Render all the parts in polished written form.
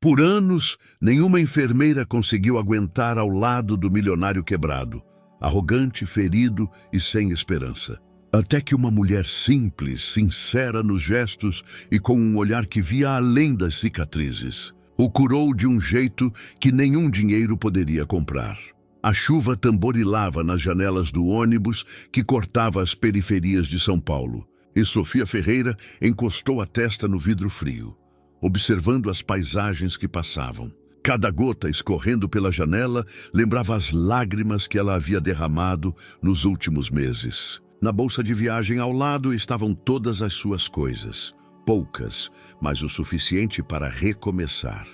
Por anos, nenhuma enfermeira conseguiu aguentar ao lado do milionário quebrado, arrogante, ferido e sem esperança. Até que uma mulher simples, sincera nos gestos e com um olhar que via além das cicatrizes, o curou de um jeito que nenhum dinheiro poderia comprar. A chuva tamborilava nas janelas do ônibus que cortava as periferias de São Paulo, e Sofia Ferreira encostou a testa no vidro frio, observando as paisagens que passavam. Cada gota escorrendo pela janela lembrava as lágrimas que ela havia derramado nos últimos meses. Na bolsa de viagem ao lado estavam todas as suas coisas, poucas, mas o suficiente para recomeçar.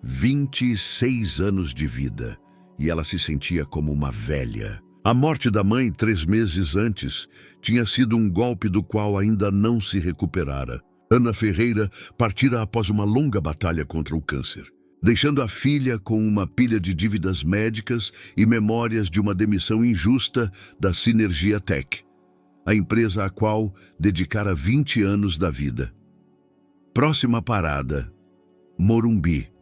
26 anos de vida, e ela se sentia como uma velha. A morte da mãe 3 meses antes tinha sido um golpe do qual ainda não se recuperara. Ana Ferreira partira após uma longa batalha contra o câncer, deixando a filha com uma pilha de dívidas médicas e memórias de uma demissão injusta da Synergia Tech, a empresa à qual dedicara 20 anos da vida. Próxima parada, Morumbi,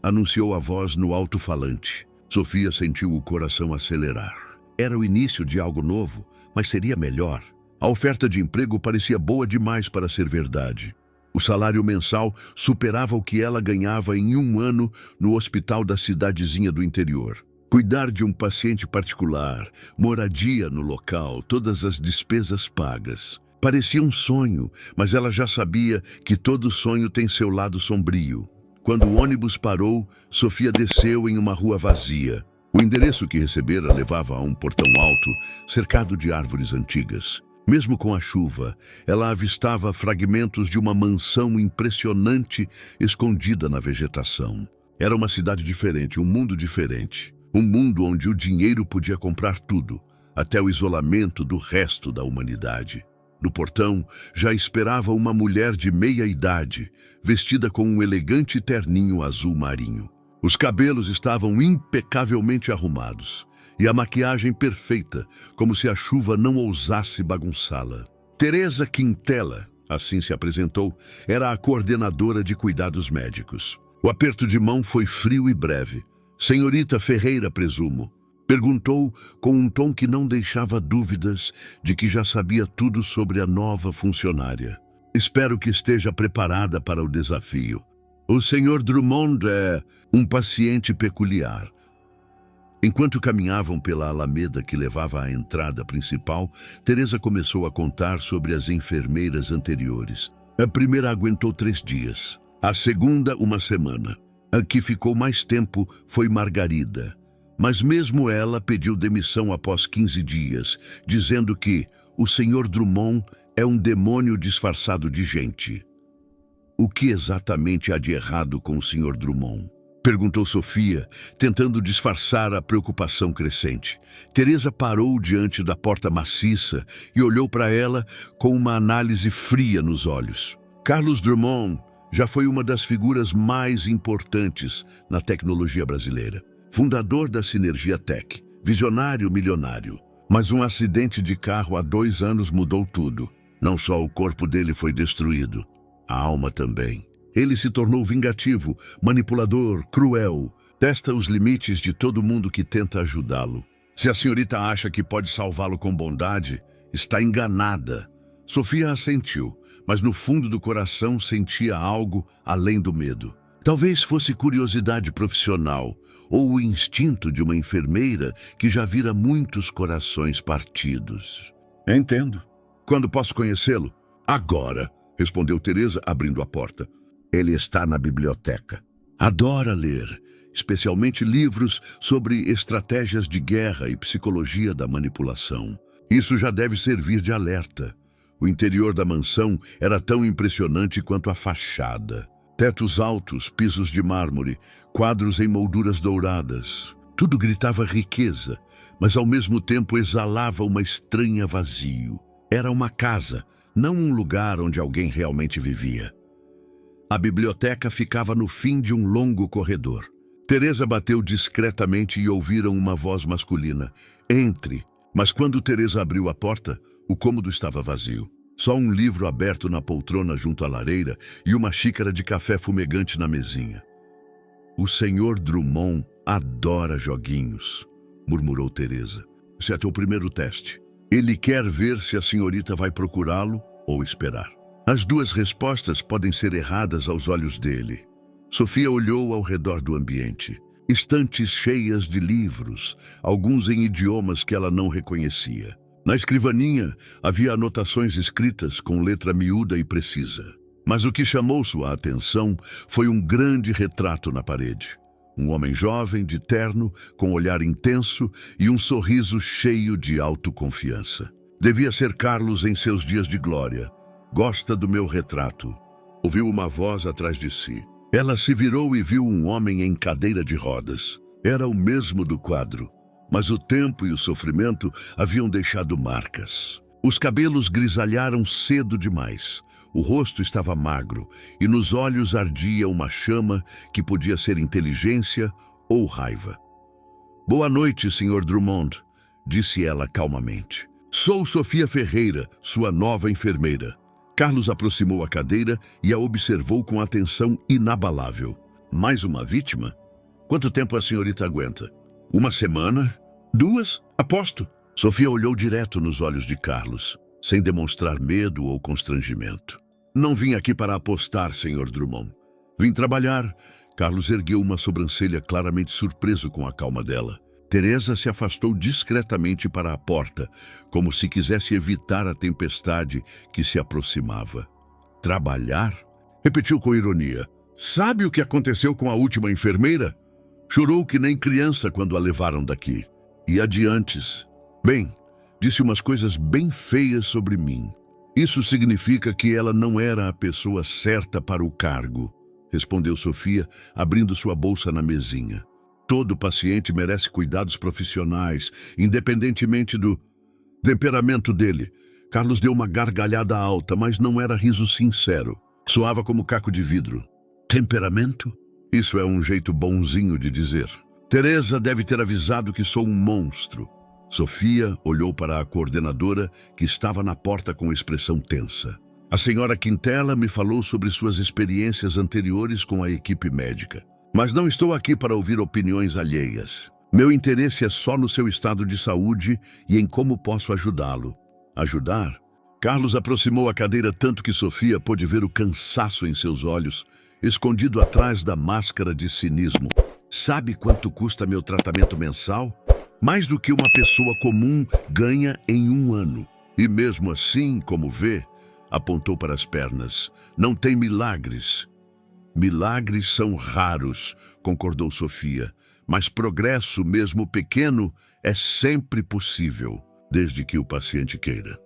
anunciou a voz no alto-falante. Sofia sentiu o coração acelerar. Era o início de algo novo, mas seria melhor. A oferta de emprego parecia boa demais para ser verdade. O salário mensal superava o que ela ganhava em 1 ano no hospital da cidadezinha do interior. Cuidar de um paciente particular, moradia no local, todas as despesas pagas. Parecia um sonho, mas ela já sabia que todo sonho tem seu lado sombrio. Quando o ônibus parou, Sofia desceu em uma rua vazia. O endereço que recebera levava a um portão alto, cercado de árvores antigas. Mesmo com a chuva, ela avistava fragmentos de uma mansão impressionante escondida na vegetação. Era uma cidade diferente, um mundo diferente. Um mundo onde o dinheiro podia comprar tudo, até o isolamento do resto da humanidade. No portão, já esperava uma mulher de meia idade, vestida com um elegante terninho azul marinho. Os cabelos estavam impecavelmente arrumados, e a maquiagem perfeita, como se a chuva não ousasse bagunçá-la. Teresa Quintela, assim se apresentou, era a coordenadora de cuidados médicos. O aperto de mão foi frio e breve. Senhorita Ferreira, presumo. Perguntou com um tom que não deixava dúvidas de que já sabia tudo sobre a nova funcionária. Espero que esteja preparada para o desafio. O Sr. Drummond é um paciente peculiar. Enquanto caminhavam pela alameda que levava à entrada principal, Teresa começou a contar sobre as enfermeiras anteriores. A primeira aguentou 3 dias, a segunda 1 semana. A que ficou mais tempo foi Margarida. Mas mesmo ela pediu demissão após 15 dias, dizendo que o Sr. Drummond é um demônio disfarçado de gente. O que exatamente há de errado com o Sr. Drummond? Perguntou Sofia, tentando disfarçar a preocupação crescente. Teresa parou diante da porta maciça e olhou para ela com uma análise fria nos olhos. Carlos Drummond já foi uma das figuras mais importantes na tecnologia brasileira. Fundador da Synergia Tech, visionário milionário. Mas um acidente de carro há 2 anos mudou tudo. Não só o corpo dele foi destruído, a alma também. Ele se tornou vingativo, manipulador, cruel. Testa os limites de todo mundo que tenta ajudá-lo. Se a senhorita acha que pode salvá-lo com bondade, está enganada. Sofia assentiu, mas no fundo do coração sentia algo além do medo. Talvez fosse curiosidade profissional ou o instinto de uma enfermeira que já vira muitos corações partidos. Entendo. Quando posso conhecê-lo? Agora, respondeu Teresa, abrindo a porta. Ele está na biblioteca. Adora ler, especialmente livros sobre estratégias de guerra e psicologia da manipulação. Isso já deve servir de alerta. O interior da mansão era tão impressionante quanto a fachada. Tetos altos, pisos de mármore, quadros em molduras douradas. Tudo gritava riqueza, mas ao mesmo tempo exalava uma estranha vazio. Era uma casa, não um lugar onde alguém realmente vivia. A biblioteca ficava no fim de um longo corredor. Teresa bateu discretamente e ouviram uma voz masculina. Entre. Mas quando Teresa abriu a porta, o cômodo estava vazio. Só um livro aberto na poltrona junto à lareira e uma xícara de café fumegante na mesinha. O senhor Drummond adora joguinhos, murmurou Teresa. Esse é teu primeiro teste. Ele quer ver se a senhorita vai procurá-lo ou esperar. As duas respostas podem ser erradas aos olhos dele. Sofia olhou ao redor do ambiente. Estantes cheias de livros, alguns em idiomas que ela não reconhecia. Na escrivaninha havia anotações escritas com letra miúda e precisa. Mas o que chamou sua atenção foi um grande retrato na parede. Um homem jovem, de terno, com olhar intenso e um sorriso cheio de autoconfiança. Devia ser Carlos em seus dias de glória. Gosta do meu retrato. Ouviu uma voz atrás de si. Ela se virou e viu um homem em cadeira de rodas. Era o mesmo do quadro, mas o tempo e o sofrimento haviam deixado marcas. Os cabelos grisalharam cedo demais. O rosto estava magro e nos olhos ardia uma chama que podia ser inteligência ou raiva. Boa noite, Sr. Drummond, disse ela calmamente. Sou Sofia Ferreira, sua nova enfermeira. Carlos aproximou a cadeira e a observou com atenção inabalável. Mais uma vítima? Quanto tempo a senhorita aguenta? Uma semana? 2? Aposto. Sofia olhou direto nos olhos de Carlos, sem demonstrar medo ou constrangimento. Não vim aqui para apostar, Sr. Drummond. Vim trabalhar. Carlos ergueu uma sobrancelha claramente surpreso com a calma dela. Teresa se afastou discretamente para a porta, como se quisesse evitar a tempestade que se aproximava. Trabalhar? Repetiu com ironia. Sabe o que aconteceu com a última enfermeira? Chorou que nem criança quando a levaram daqui. E adiantes. Bem, disse umas coisas bem feias sobre mim. Isso significa que ela não era a pessoa certa para o cargo, respondeu Sofia, abrindo sua bolsa na mesinha. Todo paciente merece cuidados profissionais, independentemente do temperamento dele. Carlos deu uma gargalhada alta, mas não era riso sincero. Soava como caco de vidro. Temperamento? Isso é um jeito bonzinho de dizer. Teresa deve ter avisado que sou um monstro. Sofia olhou para a coordenadora, que estava na porta com expressão tensa. A senhora Quintela me falou sobre suas experiências anteriores com a equipe médica. Mas não estou aqui para ouvir opiniões alheias. Meu interesse é só no seu estado de saúde e em como posso ajudá-lo. Ajudar? Carlos aproximou a cadeira tanto que Sofia pôde ver o cansaço em seus olhos, escondido atrás da máscara de cinismo. Sabe quanto custa meu tratamento mensal? Mais do que uma pessoa comum ganha em um ano. E mesmo assim, como vê, apontou para as pernas, não tem milagres. Milagres são raros, concordou Sofia, mas progresso, mesmo pequeno, é sempre possível, desde que o paciente queira.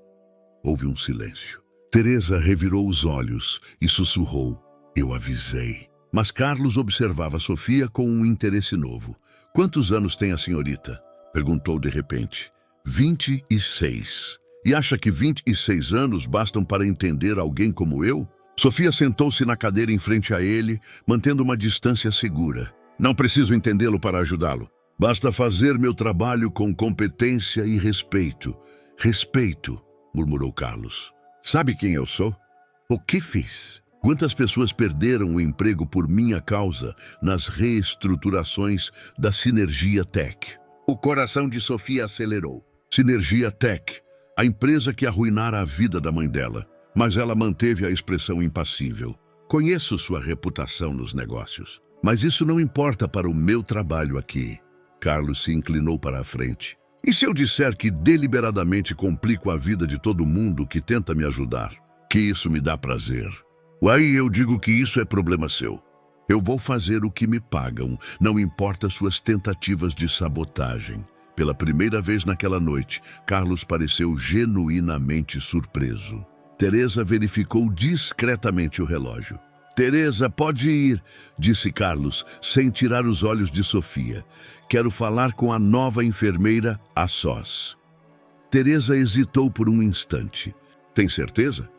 Houve um silêncio. Teresa revirou os olhos e sussurrou, eu avisei. Mas Carlos observava Sofia com um interesse novo. Quantos anos tem a senhorita? Perguntou de repente. 26. E acha que 26 anos bastam para entender alguém como eu? Sofia sentou-se na cadeira em frente a ele, mantendo uma distância segura. Não preciso entendê-lo para ajudá-lo. Basta fazer meu trabalho com competência e respeito. Respeito, murmurou Carlos. Sabe quem eu sou? O que fiz? Quantas pessoas perderam o emprego por minha causa nas reestruturações da Sinergia Tech? O coração de Sofia acelerou. Sinergia Tech, a empresa que arruinara a vida da mãe dela. Mas ela manteve a expressão impassível. Conheço sua reputação nos negócios, mas isso não importa para o meu trabalho aqui. Carlos se inclinou para a frente. E se eu disser que deliberadamente complico a vida de todo mundo que tenta me ajudar? Que isso me dá prazer. Aí eu digo que isso é problema seu. Eu vou fazer o que me pagam, não importa suas tentativas de sabotagem. Pela primeira vez naquela noite, Carlos pareceu genuinamente surpreso. Teresa verificou discretamente o relógio. Teresa, pode ir, disse Carlos, sem tirar os olhos de Sofia. Quero falar com a nova enfermeira a sós. Teresa hesitou por um instante. Tem certeza?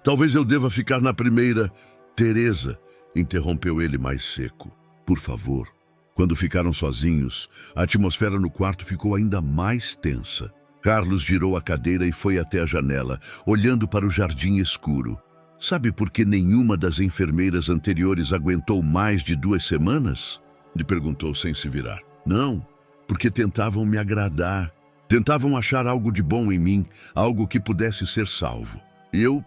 Talvez eu deva ficar na primeira. Teresa, interrompeu ele mais seco. Por favor. Quando ficaram sozinhos, a atmosfera no quarto ficou ainda mais tensa. Carlos girou a cadeira e foi até a janela, olhando para o jardim escuro. Sabe por que nenhuma das enfermeiras anteriores aguentou mais de 2 semanas? Lhe perguntou sem se virar. Não, porque tentavam me agradar. Tentavam achar algo de bom em mim, algo que pudesse ser salvo. E eu,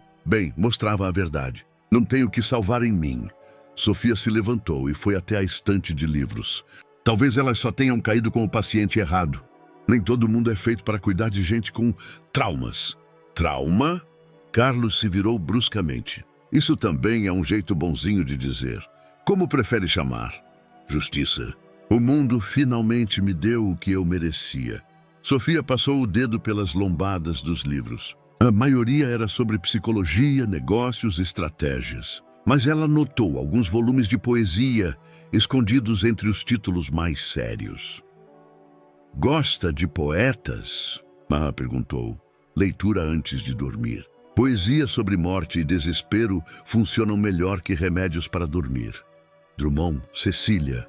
mostrava a verdade. Não tenho que salvar em mim. Sofia se levantou e foi até a estante de livros. Talvez elas só tenham caído com o paciente errado. Nem todo mundo é feito para cuidar de gente com traumas. Trauma? Carlos se virou bruscamente. Isso também é um jeito bonzinho de dizer. Como prefere chamar? Justiça. O mundo finalmente me deu o que eu merecia. Sofia passou o dedo pelas lombadas dos livros. A maioria era sobre psicologia, negócios, estratégias. Mas ela notou alguns volumes de poesia escondidos entre os títulos mais sérios. Gosta de poetas? Perguntou. Leitura antes de dormir. Poesia sobre morte e desespero funcionam melhor que remédios para dormir. Drummond, Cecília.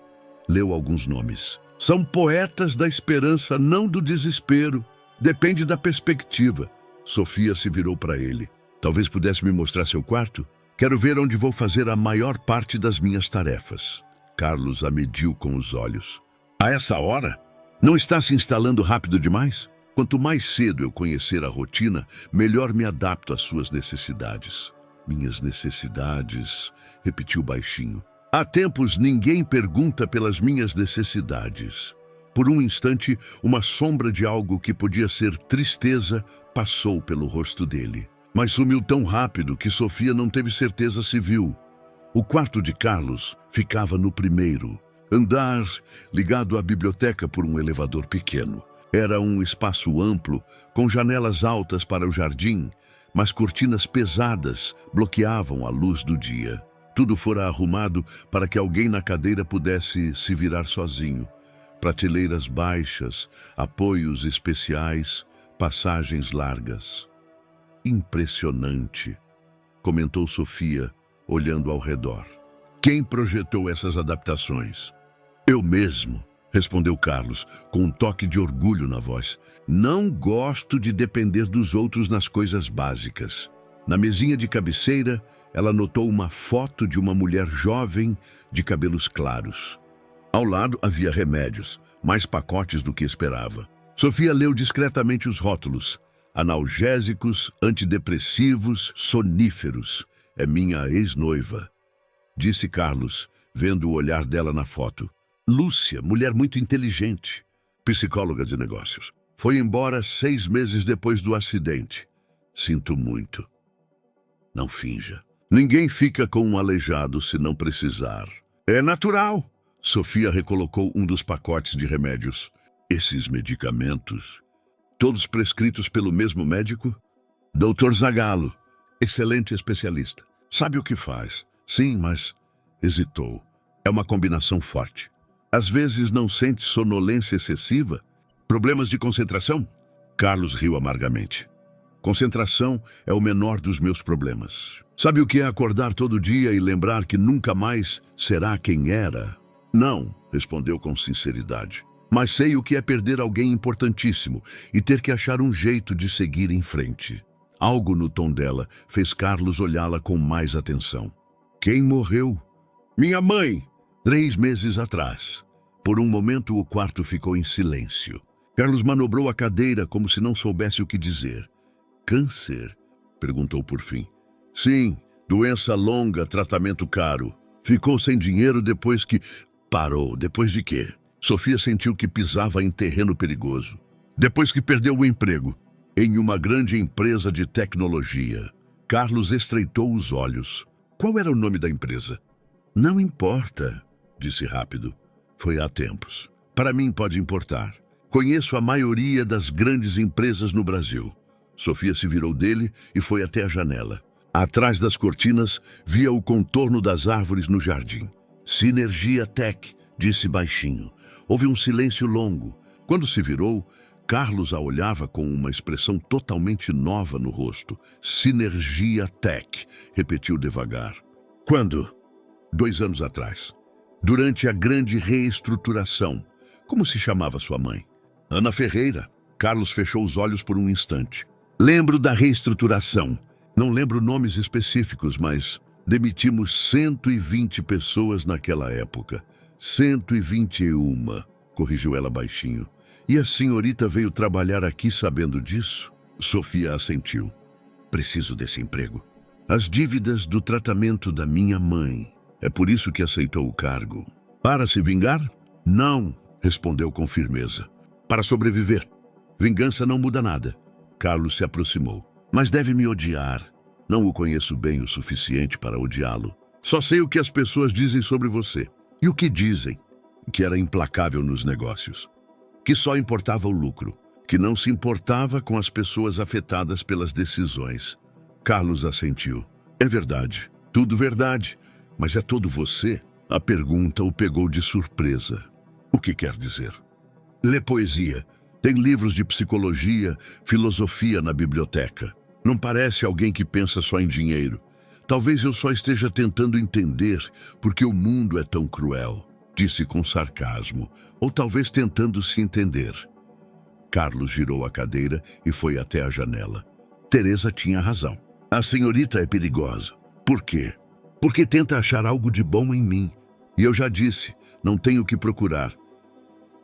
Leu alguns nomes. São poetas da esperança, não do desespero. Depende da perspectiva. Sofia se virou para ele. Talvez pudesse me mostrar seu quarto? Quero ver onde vou fazer a maior parte das minhas tarefas. Carlos a mediu com os olhos. A essa hora? Não está se instalando rápido demais? Quanto mais cedo eu conhecer a rotina, melhor me adapto às suas necessidades. Minhas necessidades, repetiu baixinho. Há tempos ninguém pergunta pelas minhas necessidades. Por um instante, uma sombra de algo que podia ser tristeza passou pelo rosto dele. Mas sumiu tão rápido que Sofia não teve certeza se viu. O quarto de Carlos ficava no primeiro andar, ligado à biblioteca por um elevador pequeno. Era um espaço amplo, com janelas altas para o jardim, mas cortinas pesadas bloqueavam a luz do dia. Tudo fora arrumado para que alguém na cadeira pudesse se virar sozinho. Prateleiras baixas, apoios especiais, passagens largas. Impressionante, comentou Sofia, olhando ao redor. Quem projetou essas adaptações? Eu mesmo, respondeu Carlos, com um toque de orgulho na voz. Não gosto de depender dos outros nas coisas básicas. Na mesinha de cabeceira, ela notou uma foto de uma mulher jovem de cabelos claros. Ao lado havia remédios, mais pacotes do que esperava. Sofia leu discretamente os rótulos. Analgésicos, antidepressivos, soníferos. É minha ex-noiva, disse Carlos, vendo o olhar dela na foto. Lúcia, mulher muito inteligente, psicóloga de negócios. Foi embora 6 meses depois do acidente. Sinto muito. Não finja. Ninguém fica com um aleijado se não precisar. É natural. Sofia recolocou um dos pacotes de remédios. Esses medicamentos, todos prescritos pelo mesmo médico? Dr. Zagallo, excelente especialista. Sabe o que faz? Sim, mas hesitou. É uma combinação forte. Às vezes não sente sonolência excessiva? Problemas de concentração? Carlos riu amargamente. Concentração é o menor dos meus problemas. Sabe o que é acordar todo dia e lembrar que nunca mais será quem era? Não, respondeu com sinceridade. Mas sei o que é perder alguém importantíssimo e ter que achar um jeito de seguir em frente. Algo no tom dela fez Carlos olhá-la com mais atenção. Quem morreu? Minha mãe, 3 meses atrás. Por um momento o quarto ficou em silêncio. Carlos manobrou a cadeira como se não soubesse o que dizer. Câncer? Perguntou por fim. Sim, doença longa, tratamento caro. Ficou sem dinheiro depois que... Parou. Depois de quê? Sofia sentiu que pisava em terreno perigoso. Depois que perdeu o emprego em uma grande empresa de tecnologia. Carlos estreitou os olhos. Qual era o nome da empresa? Não importa, disse rápido. Foi há tempos. Para mim pode importar. Conheço a maioria das grandes empresas no Brasil. Sofia se virou dele e foi até a janela. Atrás das cortinas, via o contorno das árvores no jardim. Sinergia Tech, disse baixinho. Houve um silêncio longo. Quando se virou, Carlos a olhava com uma expressão totalmente nova no rosto. Sinergia Tech, repetiu devagar. Quando? 2 anos atrás. Durante a grande reestruturação. Como se chamava sua mãe? Ana Ferreira. Carlos fechou os olhos por um instante. Lembro da reestruturação. Não lembro nomes específicos, mas demitimos 120 pessoas naquela época. 121, corrigiu ela baixinho. E a senhorita veio trabalhar aqui sabendo disso? Sofia assentiu. Preciso desse emprego. As dívidas do tratamento da minha mãe. É por isso que aceitou o cargo. Para se vingar? Não, respondeu com firmeza. Para sobreviver. Vingança não muda nada. Carlos se aproximou. Mas deve me odiar. Não o conheço bem o suficiente para odiá-lo. Só sei o que as pessoas dizem sobre você. E o que dizem? Que era implacável nos negócios. Que só importava o lucro. Que não se importava com as pessoas afetadas pelas decisões. Carlos assentiu. É verdade. Tudo verdade. Mas é todo você? A pergunta o pegou de surpresa. O que quer dizer? Lê poesia. Tem livros de psicologia, filosofia na biblioteca. Não parece alguém que pensa só em dinheiro. Talvez eu só esteja tentando entender por que o mundo é tão cruel, disse com sarcasmo, ou talvez tentando se entender. Carlos girou a cadeira e foi até a janela. Teresa tinha razão. A senhorita é perigosa. Por quê? Porque tenta achar algo de bom em mim. E eu já disse, não tenho o que procurar.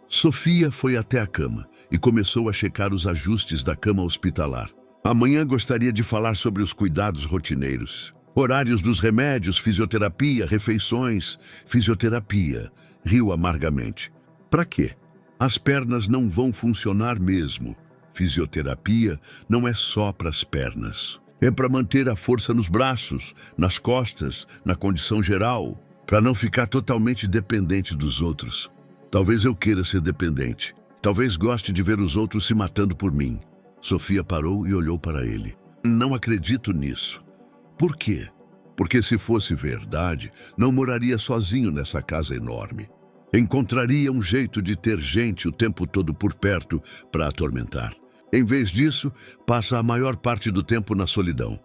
Sofia foi até a cama e começou a checar os ajustes da cama hospitalar. Amanhã gostaria de falar sobre os cuidados rotineiros. Horários dos remédios, fisioterapia, refeições, fisioterapia. Riu amargamente. Para quê? As pernas não vão funcionar mesmo. Fisioterapia não é só para as pernas. É para manter a força nos braços, nas costas, na condição geral, para não ficar totalmente dependente dos outros. Talvez eu queira ser dependente. Talvez goste de ver os outros se matando por mim. Sofia parou e olhou para ele. Não acredito nisso. Por quê? Porque se fosse verdade, não moraria sozinho nessa casa enorme. Encontraria um jeito de ter gente o tempo todo por perto para atormentar. Em vez disso, passa a maior parte do tempo na solidão.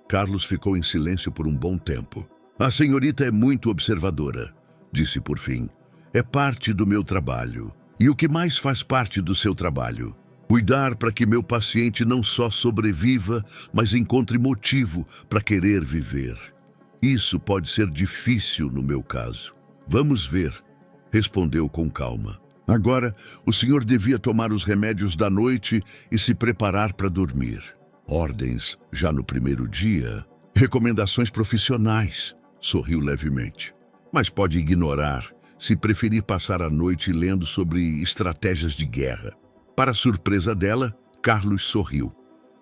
Carlos ficou em silêncio por um bom tempo. A senhorita é muito observadora, disse por fim. É parte do meu trabalho. E o que mais faz parte do seu trabalho? Cuidar para que meu paciente não só sobreviva, mas encontre motivo para querer viver. Isso pode ser difícil no meu caso. Vamos ver, respondeu com calma. Agora, o senhor devia tomar os remédios da noite e se preparar para dormir. Ordens já no primeiro dia. Recomendações profissionais, sorriu levemente. Mas pode ignorar, se preferir passar a noite lendo sobre estratégias de guerra. Para surpresa dela, Carlos sorriu.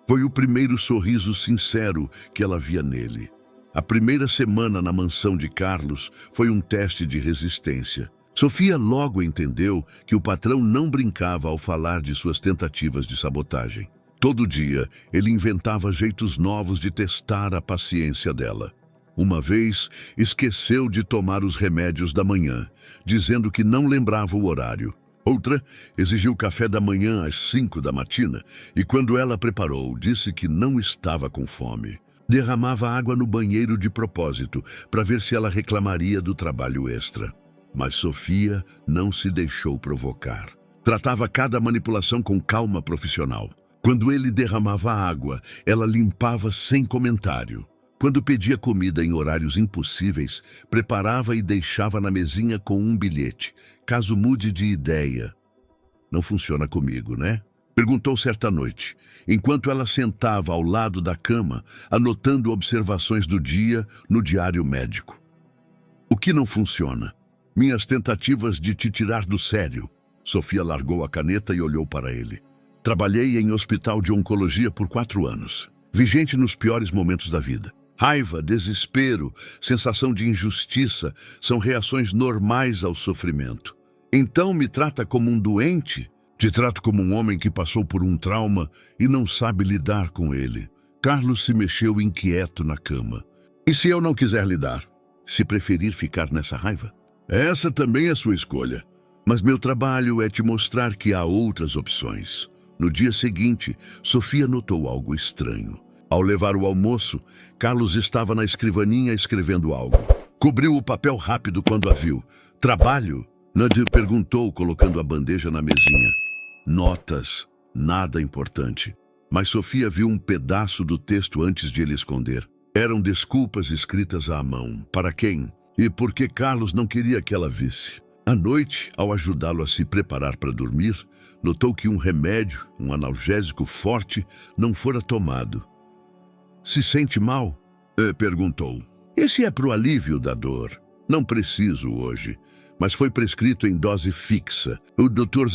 Foi o primeiro sorriso sincero que ela via nele. A primeira semana na mansão de Carlos foi um teste de resistência. Sofia logo entendeu que o patrão não brincava ao falar de suas tentativas de sabotagem. Todo dia, ele inventava jeitos novos de testar a paciência dela. Uma vez, esqueceu de tomar os remédios da manhã, dizendo que não lembrava o horário. Outra, exigiu café da manhã às 5 da matina e quando ela preparou, disse que não estava com fome. Derramava água no banheiro de propósito, para ver se ela reclamaria do trabalho extra. Mas Sofia não se deixou provocar. Tratava cada manipulação com calma profissional. Quando ele derramava água, ela limpava sem comentário. Quando pedia comida em horários impossíveis, preparava e deixava na mesinha com um bilhete, caso mude de ideia. Não funciona comigo, né? Perguntou certa noite, enquanto ela sentava ao lado da cama, anotando observações do dia no diário médico. O que não funciona? Minhas tentativas de te tirar do sério. Sofia largou a caneta e olhou para ele. Trabalhei em hospital de oncologia por 4 anos. Vi gente nos piores momentos da vida. Raiva, desespero, sensação de injustiça são reações normais ao sofrimento. Então me trata como um doente? Te trato como um homem que passou por um trauma e não sabe lidar com ele. Carlos se mexeu inquieto na cama. E se eu não quiser lidar? Se preferir ficar nessa raiva? Essa também é sua escolha. Mas meu trabalho é te mostrar que há outras opções. No dia seguinte, Sofia notou algo estranho. Ao levar o almoço, Carlos estava na escrivaninha escrevendo algo. Cobriu o papel rápido quando a viu. Trabalho? Nadia perguntou, colocando a bandeja na mesinha. Notas, Nada importante. Mas Sofia viu um pedaço do texto antes de ele esconder. Eram desculpas escritas à mão. Para quem? E por que Carlos não queria que ela visse? À noite, ao ajudá-lo a se preparar para dormir, notou que um remédio, um analgésico forte, não fora tomado. Se sente mal? Perguntou. Esse é para o alívio da dor. Não preciso hoje, mas foi prescrito em dose fixa. O Dr.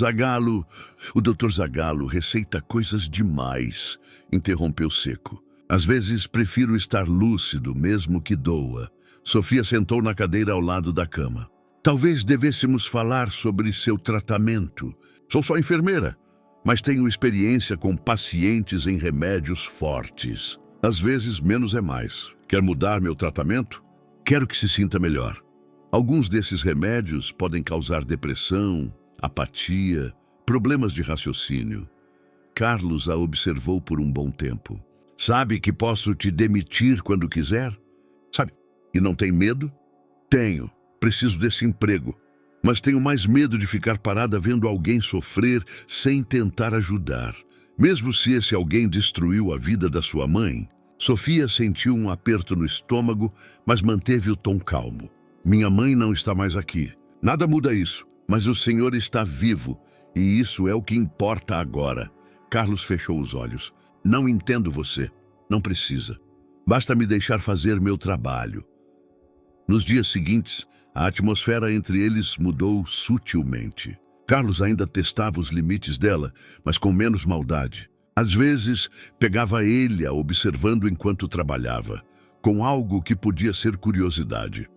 Zagalo receita coisas demais, interrompeu seco. Às vezes prefiro estar lúcido, mesmo que doa. Sofia sentou na cadeira ao lado da cama. Talvez devêssemos falar sobre seu tratamento. Sou só enfermeira, mas tenho experiência com pacientes em remédios fortes. Às vezes, menos é mais. Quer mudar meu tratamento? Quero que se sinta melhor. Alguns desses remédios podem causar depressão, apatia, problemas de raciocínio. Carlos a observou por um bom tempo. Sabe que posso te demitir quando quiser? Sabe? E não tem medo? Tenho. Preciso desse emprego. Mas tenho mais medo de ficar parada vendo alguém sofrer sem tentar ajudar. Mesmo se esse alguém destruiu a vida da sua mãe. Sofia sentiu um aperto no estômago, mas manteve o tom calmo. Minha mãe não está mais aqui. Nada muda isso, mas o Senhor está vivo, e isso é o que importa agora. Carlos fechou os olhos. Não entendo você. Não precisa. Basta me deixar fazer meu trabalho. Nos dias seguintes, a atmosfera entre eles mudou sutilmente. Carlos ainda testava os limites dela, mas com menos maldade. Às vezes, pegava ele a observando enquanto trabalhava, com algo que podia ser curiosidade.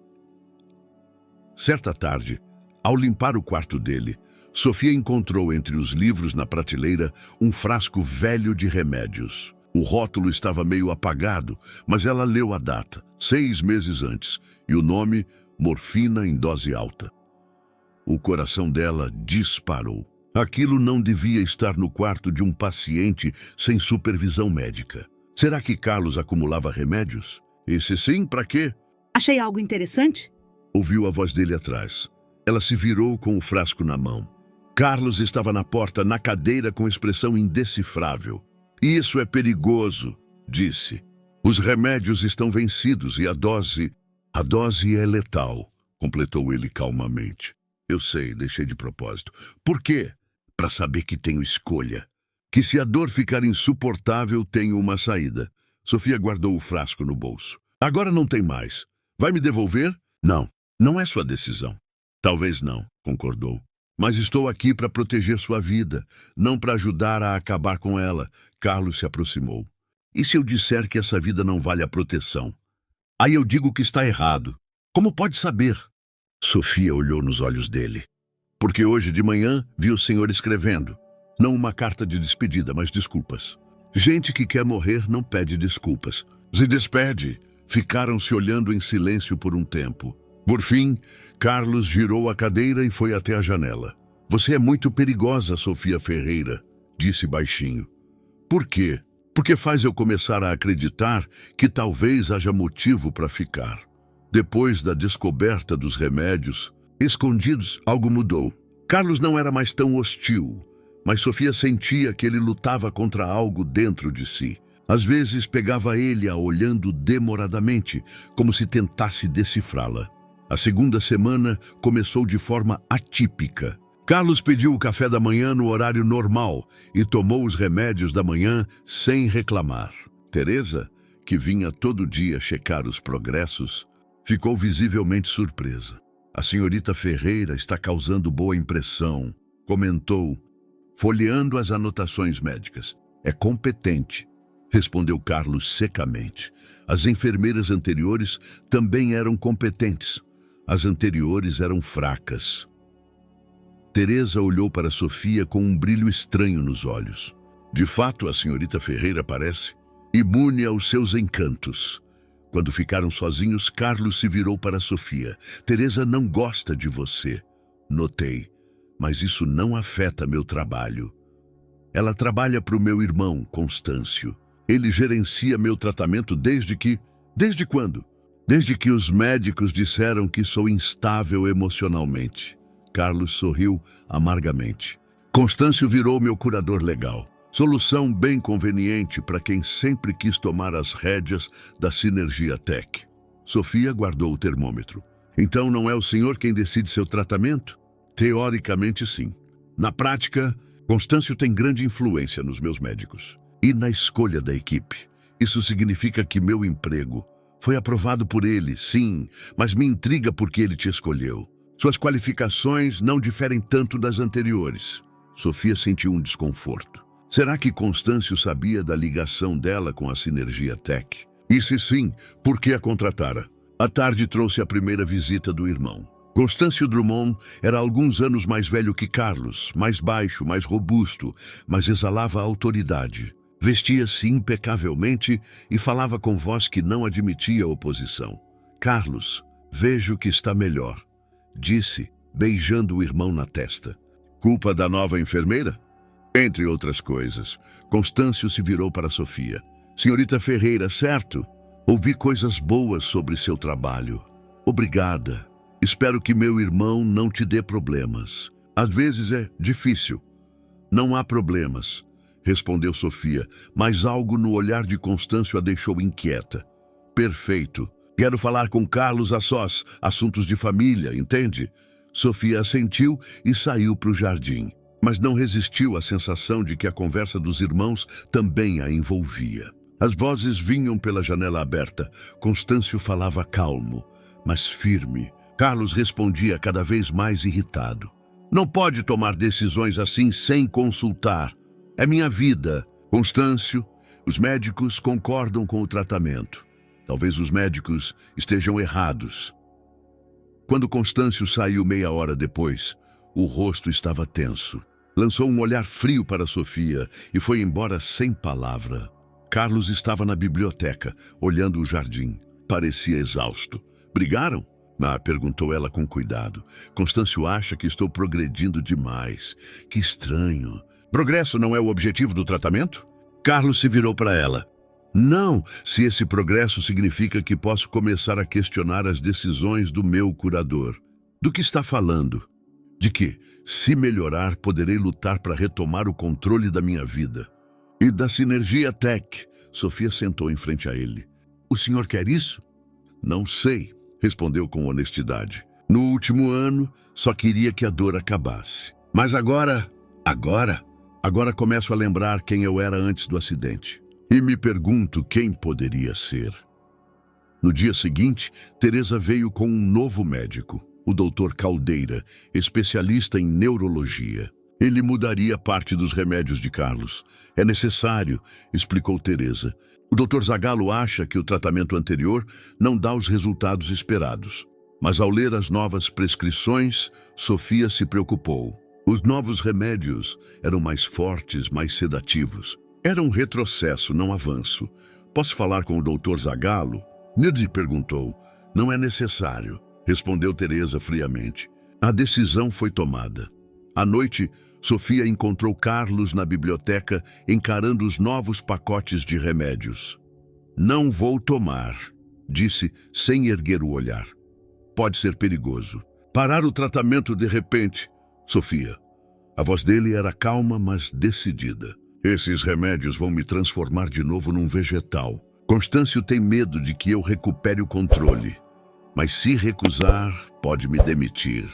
Certa tarde, ao limpar o quarto dele, Sofia encontrou entre os livros na prateleira um frasco velho de remédios. O rótulo estava meio apagado, mas ela leu a data, 6 meses antes, e o nome, morfina em dose alta. O coração dela disparou. Aquilo não devia estar no quarto de um paciente sem supervisão médica. Será que Carlos acumulava remédios? E se sim, para quê? Achei algo interessante? Ouviu a voz dele atrás. Ela se virou com o frasco na mão. Carlos estava na porta, na cadeira, com expressão indecifrável. Isso é perigoso, disse. Os remédios estão vencidos e a dose é letal, completou ele calmamente. Eu sei, deixei de propósito. Por quê? Para saber que tenho escolha. Que se a dor ficar insuportável, tenho uma saída. Sofia guardou o frasco no bolso. Agora não tem mais. Vai me devolver? Não, não é sua decisão. Talvez não, concordou. Mas estou aqui para proteger sua vida, não para ajudar a acabar com ela. Carlos se aproximou. E se eu disser que essa vida não vale a proteção? Aí eu digo que está errado. Como pode saber? Sofia olhou nos olhos dele. Porque hoje de manhã vi o senhor escrevendo. Não uma carta de despedida, mas desculpas. Gente que quer morrer não pede desculpas. Se despede. Ficaram se olhando em silêncio por um tempo. Por fim, Carlos girou a cadeira e foi até a janela. Você é muito perigosa, Sofia Ferreira, disse baixinho. Por quê? Porque faz eu começar a acreditar que talvez haja motivo para ficar. Depois da descoberta dos remédios escondidos, algo mudou. Carlos não era mais tão hostil, mas Sofia sentia que ele lutava contra algo dentro de si. Às vezes pegava ele-a olhando demoradamente, como se tentasse decifrá-la. A segunda semana começou de forma atípica. Carlos pediu o café da manhã no horário normal e tomou os remédios da manhã sem reclamar. Teresa, que vinha todo dia checar os progressos, ficou visivelmente surpresa. A senhorita Ferreira está causando boa impressão, comentou, folheando as anotações médicas. É competente, respondeu Carlos secamente. As enfermeiras anteriores também eram competentes. As anteriores eram fracas. Teresa olhou para Sofia com um brilho estranho nos olhos. De fato, a senhorita Ferreira parece imune aos seus encantos. Quando ficaram sozinhos, Carlos se virou para Sofia. Teresa não gosta de você. Notei, mas isso não afeta meu trabalho. Ela trabalha para o meu irmão, Constâncio. Ele gerencia meu tratamento desde que... Desde quando? Desde que os médicos disseram que sou instável emocionalmente. Carlos sorriu amargamente. Constâncio virou meu curador legal. Solução bem conveniente para quem sempre quis tomar as rédeas da Sinergia Tech. Sofia guardou o termômetro. Então não é o senhor quem decide seu tratamento? Teoricamente, sim. Na prática, Constâncio tem grande influência nos meus médicos e na escolha da equipe. Isso significa que meu emprego foi aprovado por ele, sim, mas me intriga porque ele te escolheu. Suas qualificações não diferem tanto das anteriores. Sofia sentiu um desconforto. Será que Constâncio sabia da ligação dela com a Sinergia Tech? E se sim, por que a contratara? À tarde trouxe a primeira visita do irmão. Constâncio Drummond era alguns anos mais velho que Carlos, mais baixo, mais robusto, mas exalava autoridade. Vestia-se impecavelmente e falava com voz que não admitia oposição. Carlos, vejo que está melhor, disse, beijando o irmão na testa. Culpa da nova enfermeira? Entre outras coisas, Constâncio se virou para Sofia. Senhorita Ferreira, certo? Ouvi coisas boas sobre seu trabalho. Obrigada. Espero que meu irmão não te dê problemas. Às vezes é difícil. Não há problemas, respondeu Sofia, mas algo no olhar de Constâncio a deixou inquieta. Perfeito. Quero falar com Carlos a sós, assuntos de família, entende? Sofia assentiu e saiu para o jardim, mas não resistiu à sensação de que a conversa dos irmãos também a envolvia. As vozes vinham pela janela aberta. Constâncio falava calmo, mas firme. Carlos respondia cada vez mais irritado. Não pode tomar decisões assim sem consultar. É minha vida. Constâncio, os médicos concordam com o tratamento. Talvez os médicos estejam errados. Quando Constâncio saiu meia hora depois, o rosto estava tenso. Lançou um olhar frio para Sofia e foi embora sem palavra. Carlos estava na biblioteca, olhando o jardim. Parecia exausto. Brigaram? Perguntou ela com cuidado. Constâncio acha que estou progredindo demais. Que estranho. Progresso não é o objetivo do tratamento? Carlos se virou para ela. Não, se esse progresso significa que posso começar a questionar as decisões do meu curador. Do que está falando? De que, se melhorar, poderei lutar para retomar o controle da minha vida. E da Sinergia Tech. Sofia sentou em frente a ele. O senhor quer isso? Não sei, respondeu com honestidade. No último ano, só queria que a dor acabasse. Mas agora começo a lembrar quem eu era antes do acidente. E me pergunto quem poderia ser. No dia seguinte, Teresa veio com um novo médico, o Dr. Caldeira, especialista em neurologia. Ele mudaria parte dos remédios de Carlos. É necessário, explicou Teresa. O Dr. Zagallo acha que o tratamento anterior não dá os resultados esperados. Mas ao ler as novas prescrições, Sofia se preocupou. Os novos remédios eram mais fortes, mais sedativos. Era um retrocesso, não avanço. Posso falar com o Dr. Zagallo? Nirdi perguntou. Não é necessário, respondeu Teresa friamente. A decisão foi tomada. À noite, Sofia encontrou Carlos na biblioteca encarando os novos pacotes de remédios. Não vou tomar, disse sem erguer o olhar. Pode ser perigoso. Parar o tratamento de repente. Sofia. A voz dele era calma, mas decidida. Esses remédios vão me transformar de novo num vegetal. Constâncio tem medo de que eu recupere o controle. Mas se recusar, pode me demitir.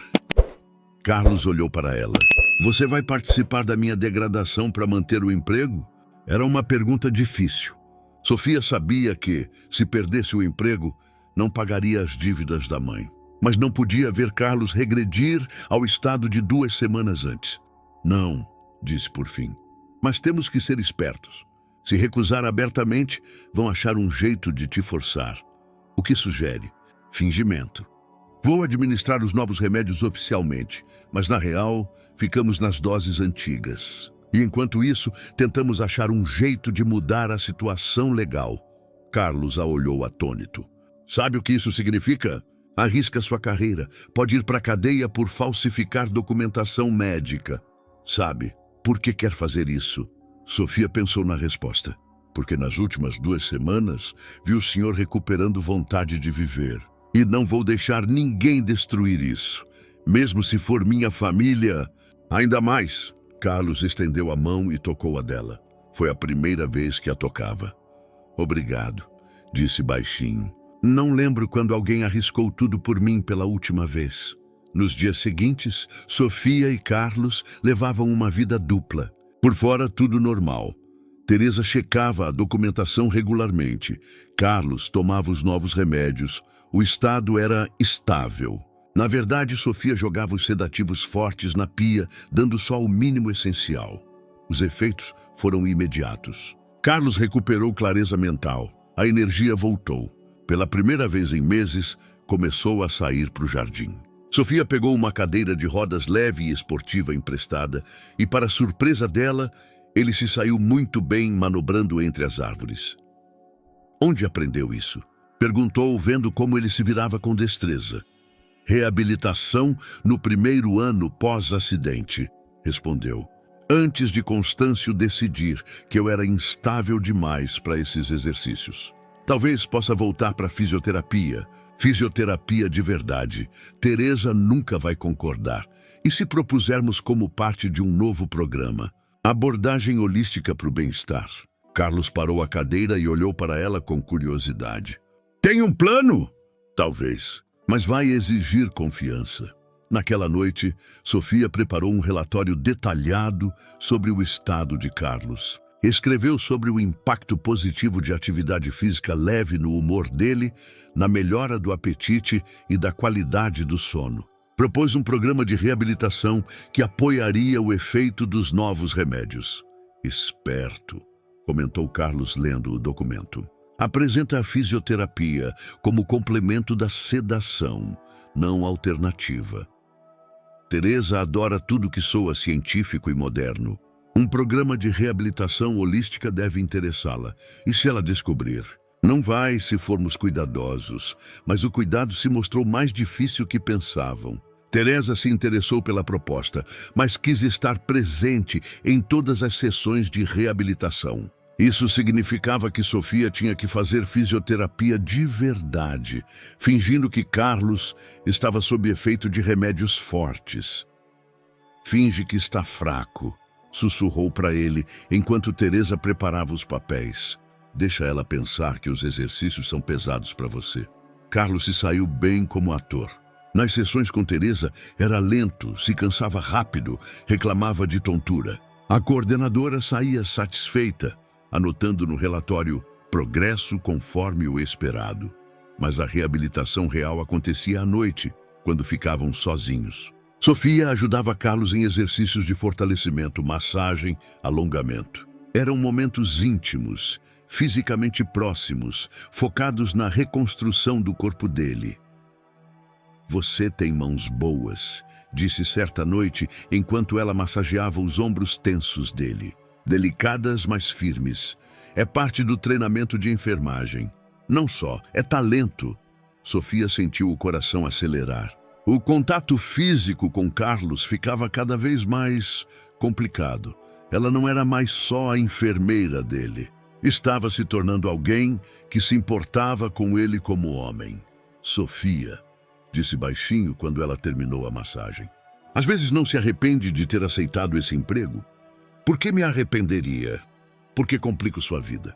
Carlos olhou para ela. Você vai participar da minha degradação para manter o emprego? Era uma pergunta difícil. Sofia sabia que, se perdesse o emprego, não pagaria as dívidas da mãe. Mas não podia ver Carlos regredir ao estado de 2 semanas antes. Não, disse por fim. Mas temos que ser espertos. Se recusar abertamente, vão achar um jeito de te forçar. O que sugere? Fingimento. Vou administrar os novos remédios oficialmente, mas na real, ficamos nas doses antigas. E enquanto isso, tentamos achar um jeito de mudar a situação legal. Carlos a olhou atônito. Sabe o que isso significa? Arrisca sua carreira. Pode ir para a cadeia por falsificar documentação médica. Sabe, por que quer fazer isso? Sofia pensou na resposta. Porque nas últimas 2 semanas, vi o senhor recuperando vontade de viver. E não vou deixar ninguém destruir isso. Mesmo se for minha família, ainda mais. Carlos estendeu a mão e tocou a dela. Foi a primeira vez que a tocava. Obrigado, disse baixinho. Não lembro quando alguém arriscou tudo por mim pela última vez. Nos dias seguintes, Sofia e Carlos levavam uma vida dupla. Por fora, tudo normal. Teresa checava a documentação regularmente. Carlos tomava os novos remédios. O estado era estável. Na verdade, Sofia jogava os sedativos fortes na pia, dando só o mínimo essencial. Os efeitos foram imediatos. Carlos recuperou clareza mental. A energia voltou. Pela primeira vez em meses, começou a sair para o jardim. Sofia pegou uma cadeira de rodas leve e esportiva emprestada e, para surpresa dela, ele se saiu muito bem manobrando entre as árvores. Onde aprendeu isso? Perguntou, vendo como ele se virava com destreza. Reabilitação no primeiro ano pós-acidente, respondeu. Antes de Constâncio decidir que eu era instável demais para esses exercícios. Talvez possa voltar para a fisioterapia. Fisioterapia de verdade. Teresa nunca vai concordar. E se propusermos como parte de um novo programa? Abordagem holística para o bem-estar. Carlos parou a cadeira e olhou para ela com curiosidade. Tem um plano? Talvez, mas vai exigir confiança. Naquela noite, Sofia preparou um relatório detalhado sobre o estado de Carlos. Escreveu sobre o impacto positivo de atividade física leve no humor dele, na melhora do apetite e da qualidade do sono. Propôs um programa de reabilitação que apoiaria o efeito dos novos remédios. Esperto, comentou Carlos lendo o documento. Apresenta a fisioterapia como complemento da sedação, não alternativa. Teresa adora tudo que soa científico e moderno. Um programa de reabilitação holística deve interessá-la. E se ela descobrir? Não vai se formos cuidadosos, mas o cuidado se mostrou mais difícil que pensavam. Teresa se interessou pela proposta, mas quis estar presente em todas as sessões de reabilitação. Isso significava que Sofia tinha que fazer fisioterapia de verdade, fingindo que Carlos estava sob efeito de remédios fortes. Finge que está fraco, sussurrou para ele, enquanto Teresa preparava os papéis. Deixa ela pensar que os exercícios são pesados para você. Carlos se saiu bem como ator. Nas sessões com Teresa, era lento, se cansava rápido, reclamava de tontura. A coordenadora saía satisfeita, anotando no relatório progresso conforme o esperado. Mas a reabilitação real acontecia à noite, quando ficavam sozinhos. Sofia ajudava Carlos em exercícios de fortalecimento, massagem, alongamento. Eram momentos íntimos, fisicamente próximos, focados na reconstrução do corpo dele. Você tem mãos boas, disse certa noite, enquanto ela massageava os ombros tensos dele. Delicadas, mas firmes. É parte do treinamento de enfermagem. Não só, é talento. Sofia sentiu o coração acelerar. O contato físico com Carlos ficava cada vez mais complicado. Ela não era mais só a enfermeira dele. Estava se tornando alguém que se importava com ele como homem. Sofia, disse baixinho quando ela terminou a massagem. Às vezes não se arrepende de ter aceitado esse emprego? Por que me arrependeria? Porque complico sua vida.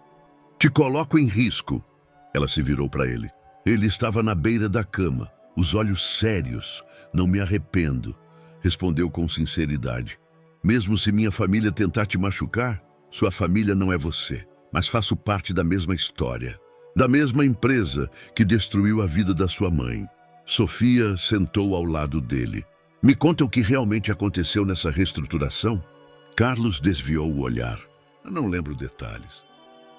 Te coloco em risco. Ela se virou para ele. Ele estava na beira da cama, os olhos sérios. Não me arrependo, respondeu com sinceridade. Mesmo se minha família tentar te machucar, sua família não é você, mas faço parte da mesma história, da mesma empresa que destruiu a vida da sua mãe. Sofia sentou ao lado dele. Me conta o que realmente aconteceu nessa reestruturação? Carlos desviou o olhar. Eu não lembro detalhes.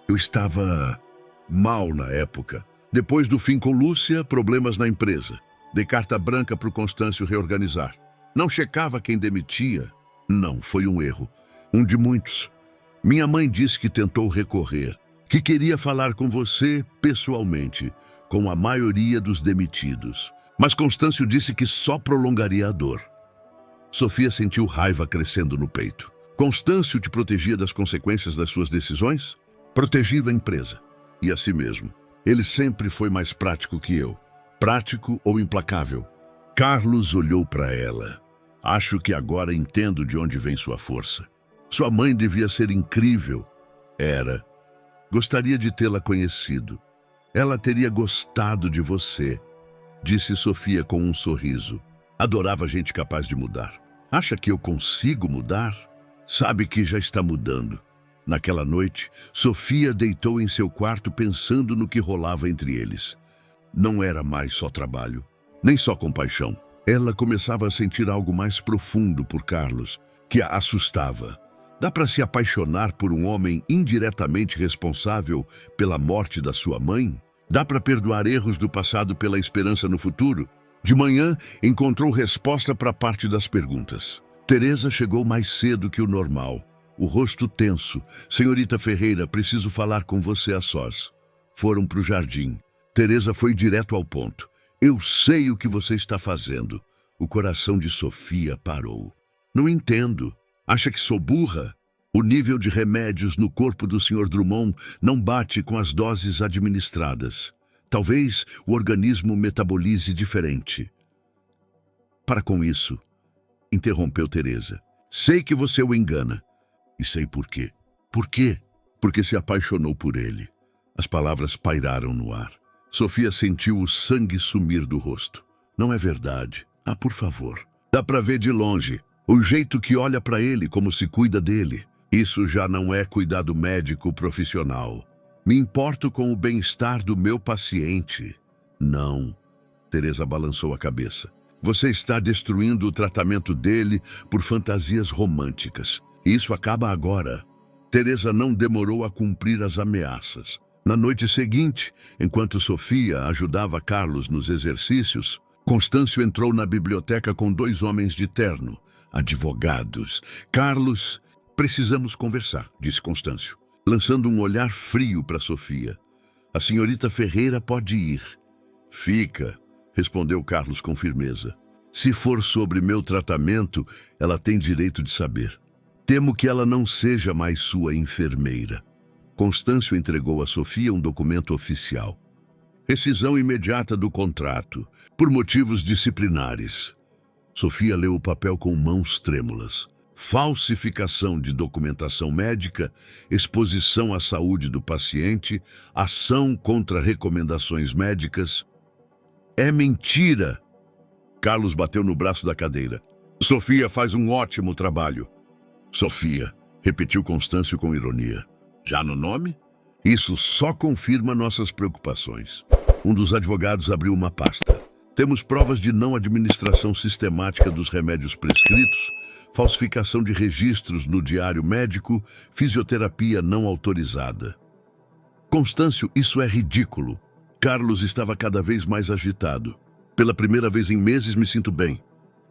Eu estava mal na época. Depois do fim com Lúcia, problemas na empresa. Dei carta branca para o Constâncio reorganizar. Não checava quem demitia. Não, foi um erro. Um de muitos. Minha mãe disse que tentou recorrer, que queria falar com você pessoalmente, com a maioria dos demitidos. Mas Constâncio disse que só prolongaria a dor. Sofia sentiu raiva crescendo no peito. Constâncio te protegia das consequências das suas decisões? Protegia a empresa. E a si mesmo. Ele sempre foi mais prático que eu. Prático ou implacável. Carlos olhou para ela. Acho que agora entendo de onde vem sua força. Sua mãe devia ser incrível, Era. Gostaria de tê-la conhecido. Ela teria gostado de você, disse Sofia com um sorriso. Adorava gente capaz de mudar. Acha que eu consigo mudar? Sabe que já está mudando. Naquela noite, Sofia deitou em seu quarto pensando no que rolava entre eles. Não era mais só trabalho, nem só compaixão. Ela começava a sentir algo mais profundo por Carlos, que a assustava. Dá para se apaixonar por um homem indiretamente responsável pela morte da sua mãe? Dá para perdoar erros do passado pela esperança no futuro? De manhã, encontrou resposta para parte das perguntas. Teresa chegou mais cedo que o normal, o rosto tenso. Senhorita Ferreira, preciso falar com você a sós. Foram para o jardim. Teresa foi direto ao ponto. Eu sei o que você está fazendo. O coração de Sofia parou. Não entendo. Acha que sou burra? O nível de remédios no corpo do Sr. Drummond não bate com as doses administradas. Talvez o organismo metabolize diferente. Para com isso, interrompeu Teresa. Sei que você o engana. E sei por quê. Por quê? Porque se apaixonou por ele. As palavras pairaram no ar. Sofia sentiu o sangue sumir do rosto. Não é verdade. Ah, por favor. Dá para ver de longe. O jeito que olha para ele, como se cuida dele. Isso já não é cuidado médico profissional. Me importo com o bem-estar do meu paciente. Não. Teresa balançou a cabeça. Você está destruindo o tratamento dele por fantasias românticas. Isso acaba agora. Teresa não demorou a cumprir as ameaças. Na noite seguinte, enquanto Sofia ajudava Carlos nos exercícios, Constâncio entrou na biblioteca com 2 homens de terno, advogados. Carlos, precisamos conversar, disse Constâncio, lançando um olhar frio para Sofia. A senhorita Ferreira pode ir. Fica, respondeu Carlos com firmeza. Se for sobre meu tratamento, ela tem direito de saber. Temo que ela não seja mais sua enfermeira. Constâncio entregou a Sofia um documento oficial. Rescisão imediata do contrato, por motivos disciplinares. Sofia leu o papel com mãos trêmulas. Falsificação de documentação médica, exposição à saúde do paciente, ação contra recomendações médicas. É mentira! Carlos bateu no braço da cadeira. Sofia faz um ótimo trabalho. Sofia, repetiu Constâncio com ironia. Já no nome? Isso só confirma nossas preocupações. Um dos advogados abriu uma pasta. Temos provas de não administração sistemática dos remédios prescritos, falsificação de registros no diário médico, fisioterapia não autorizada. Constâncio, isso é ridículo. Carlos estava cada vez mais agitado. Pela primeira vez em meses me sinto bem.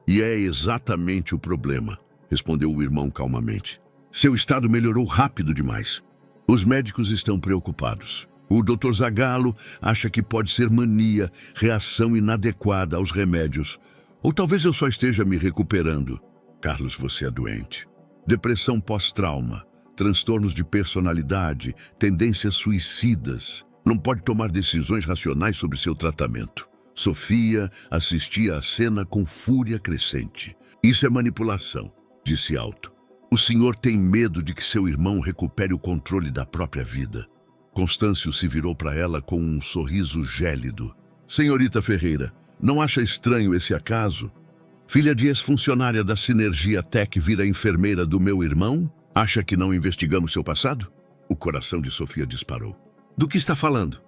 E é exatamente o problema, respondeu o irmão calmamente. Seu estado melhorou rápido demais. Os médicos estão preocupados. O Dr. Zagallo acha que pode ser mania, reação inadequada aos remédios. Ou talvez eu só esteja me recuperando. Carlos, você é doente. Depressão pós-trauma, transtornos de personalidade, tendências suicidas. Não pode tomar decisões racionais sobre seu tratamento. Sofia assistia à cena com fúria crescente. Isso é manipulação, disse alto. O senhor tem medo de que seu irmão recupere o controle da própria vida. Constâncio se virou para ela com um sorriso gélido. Senhorita Ferreira, não acha estranho esse acaso? Filha de ex-funcionária da Sinergia Tech vira enfermeira do meu irmão? Acha que não investigamos seu passado? O coração de Sofia disparou. Do que está falando?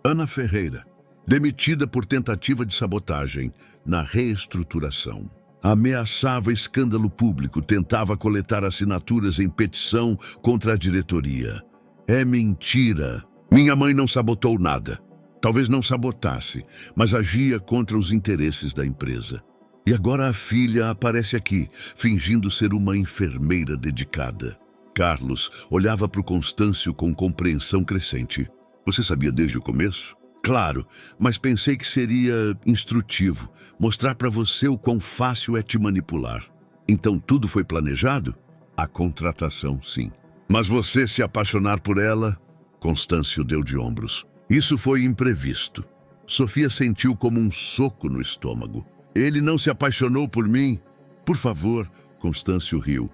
Ana Ferreira, demitida por tentativa de sabotagem na reestruturação. Ameaçava escândalo público, tentava coletar assinaturas em petição contra a diretoria. É mentira. Minha mãe não sabotou nada. Talvez não sabotasse, mas agia contra os interesses da empresa. E agora a filha aparece aqui, fingindo ser uma enfermeira dedicada. Carlos olhava para o Constâncio com compreensão crescente. Você sabia desde o começo? Claro, mas pensei que seria instrutivo, mostrar para você o quão fácil é te manipular. Então tudo foi planejado? A contratação, sim. Mas você se apaixonar por ela? Constâncio deu de ombros. Isso foi imprevisto. Sofia sentiu como um soco no estômago. Ele não se apaixonou por mim? Por favor, Constâncio riu.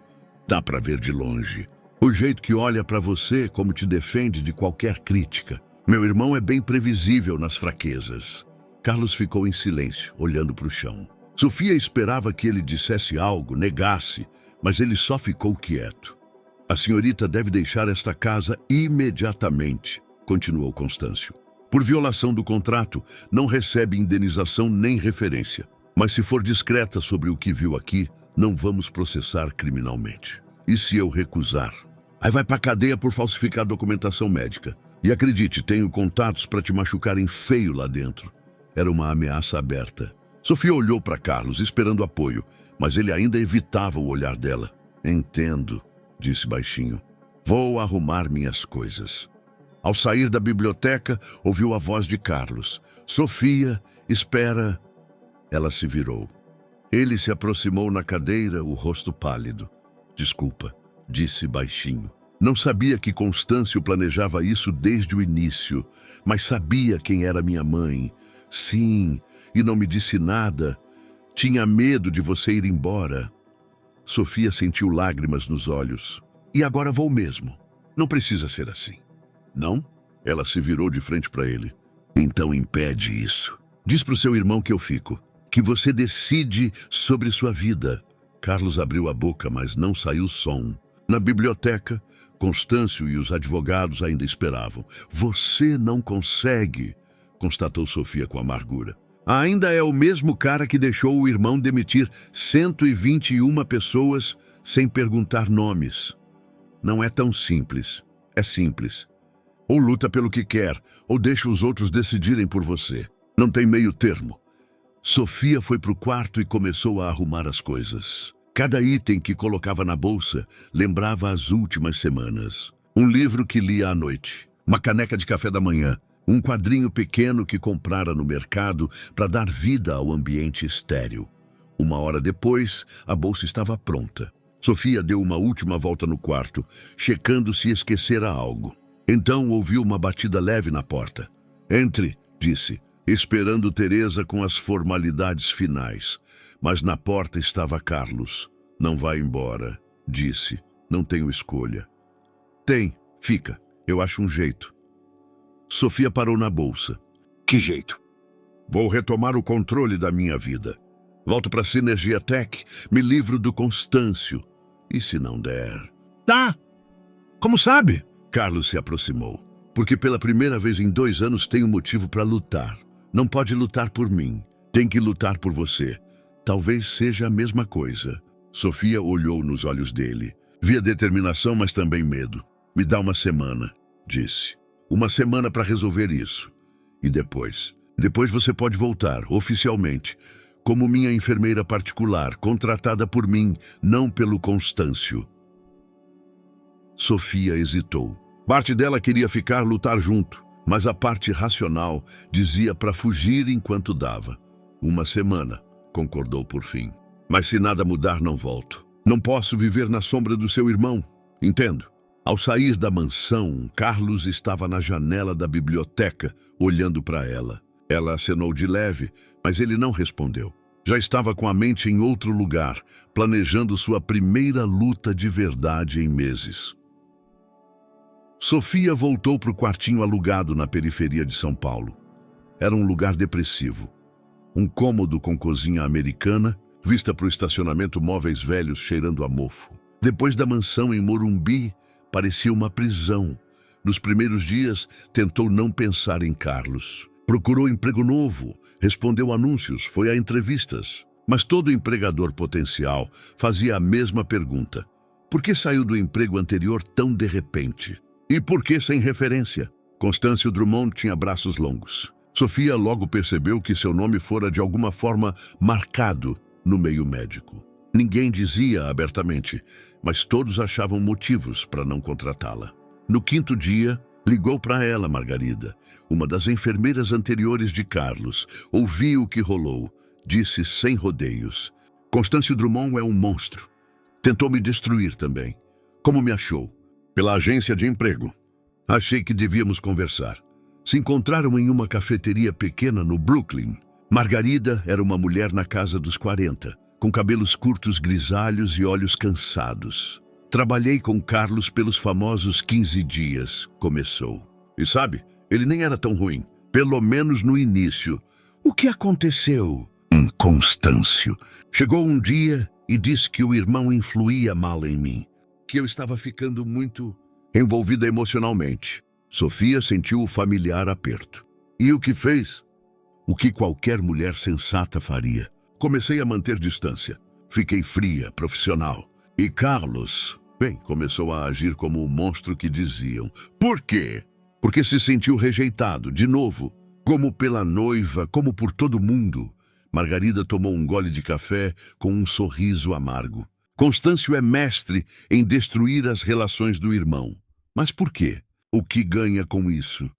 Dá para ver de longe. O jeito que olha para você, como te defende de qualquer crítica. Meu irmão é bem previsível nas fraquezas. Carlos ficou em silêncio, olhando para o chão. Sofia esperava que ele dissesse algo, negasse, mas ele só ficou quieto. A senhorita deve deixar esta casa imediatamente, continuou Constâncio. Por violação do contrato, não recebe indenização nem referência. Mas se for discreta sobre o que viu aqui, não vamos processar criminalmente. E se eu recusar? Aí vai pra cadeia por falsificar documentação médica. E acredite, tenho contatos para te machucarem feio lá dentro. Era uma ameaça aberta. Sofia olhou para Carlos, esperando apoio, mas ele ainda evitava o olhar dela. Entendo, disse baixinho. Vou arrumar minhas coisas. Ao sair da biblioteca, ouviu a voz de Carlos. Sofia, espera. Ela se virou. Ele se aproximou na cadeira, o rosto pálido. Desculpa, disse baixinho. Não sabia que Constâncio planejava isso desde o início, mas sabia quem era minha mãe. Sim, e não me disse nada. Tinha medo de você ir embora. Sofia sentiu lágrimas nos olhos. E agora vou mesmo. Não precisa ser assim. Não? Ela se virou de frente para ele. Então impede isso. Diz pro seu irmão que eu fico. Que você decide sobre sua vida. Carlos abriu a boca, mas não saiu som. Na biblioteca, Constâncio e os advogados ainda esperavam. Você não consegue, constatou Sofia com amargura. Ainda é o mesmo cara que deixou o irmão demitir 121 pessoas sem perguntar nomes. Não é tão simples. É simples. Ou luta pelo que quer, ou deixa os outros decidirem por você. Não tem meio termo. Sofia foi para o quarto e começou a arrumar as coisas. Cada item que colocava na bolsa lembrava as últimas semanas. Um livro que lia à noite, uma caneca de café da manhã, um quadrinho pequeno que comprara no mercado para dar vida ao ambiente estéril. Uma hora depois, a bolsa estava pronta. Sofia deu uma última volta no quarto, checando se esquecera algo. Então ouviu uma batida leve na porta. Entre, disse, esperando Teresa com as formalidades finais. Mas na porta estava Carlos. Não vai embora, disse. Não tenho escolha. Tem, fica. Eu acho um jeito. Sofia parou na bolsa. Que jeito? Vou retomar o controle da minha vida. Volto para a Synergia Tech, me livro do Constâncio. E se não der? Tá. Como sabe? Carlos se aproximou. Porque pela primeira vez em 2 anos tenho motivo para lutar. Não pode lutar por mim. Tem que lutar por você. Talvez seja a mesma coisa. Sofia olhou nos olhos dele. Via determinação, mas também medo. Me dá uma semana, disse. Uma semana para resolver isso. E depois? Depois você pode voltar, oficialmente, como minha enfermeira particular, contratada por mim, não pelo Constâncio. Sofia hesitou. Parte dela queria ficar, lutar junto, mas a parte racional dizia para fugir enquanto dava. Uma semana, concordou por fim. Mas se nada mudar, não volto. Não posso viver na sombra do seu irmão. Entendo. Ao sair da mansão, Carlos estava na janela da biblioteca, olhando para ela. Ela acenou de leve, mas ele não respondeu. Já estava com a mente em outro lugar, planejando sua primeira luta de verdade em meses. Sofia voltou para o quartinho alugado na periferia de São Paulo. Era um lugar depressivo. Um cômodo com cozinha americana, vista para o estacionamento, móveis velhos cheirando a mofo. Depois da mansão em Morumbi, parecia uma prisão. Nos primeiros dias, tentou não pensar em Carlos. Procurou emprego novo, respondeu anúncios, foi a entrevistas. Mas todo empregador potencial fazia a mesma pergunta. Por que saiu do emprego anterior tão de repente? E por que sem referência? Constâncio Drummond tinha braços longos. Sofia logo percebeu que seu nome fora de alguma forma marcado no meio médico. Ninguém dizia abertamente, mas todos achavam motivos para não contratá-la. No 5º dia, ligou para ela, Margarida, uma das enfermeiras anteriores de Carlos. Ouviu o que rolou, disse sem rodeios. Constâncio Drummond é um monstro. Tentou me destruir também. Como me achou? Pela agência de emprego. Achei que devíamos conversar. Se encontraram em uma cafeteria pequena no Brooklyn. Margarida era uma mulher na casa dos 40, com cabelos curtos grisalhos e olhos cansados. Trabalhei com Carlos pelos famosos 15 dias, começou. E sabe, ele nem era tão ruim, pelo menos no início. O que aconteceu? Constâncio. Chegou um dia e disse que o irmão influía mal em mim, que eu estava ficando muito envolvida emocionalmente. Sofia sentiu o familiar aperto. E o que fez? O que qualquer mulher sensata faria. Comecei a manter distância. Fiquei fria, profissional. E Carlos, começou a agir como o monstro que diziam. Por quê? Porque se sentiu rejeitado, de novo, como pela noiva, como por todo mundo. Margarida tomou um gole de café com um sorriso amargo. Constâncio é mestre em destruir as relações do irmão. Mas por quê? O que ganha com isso?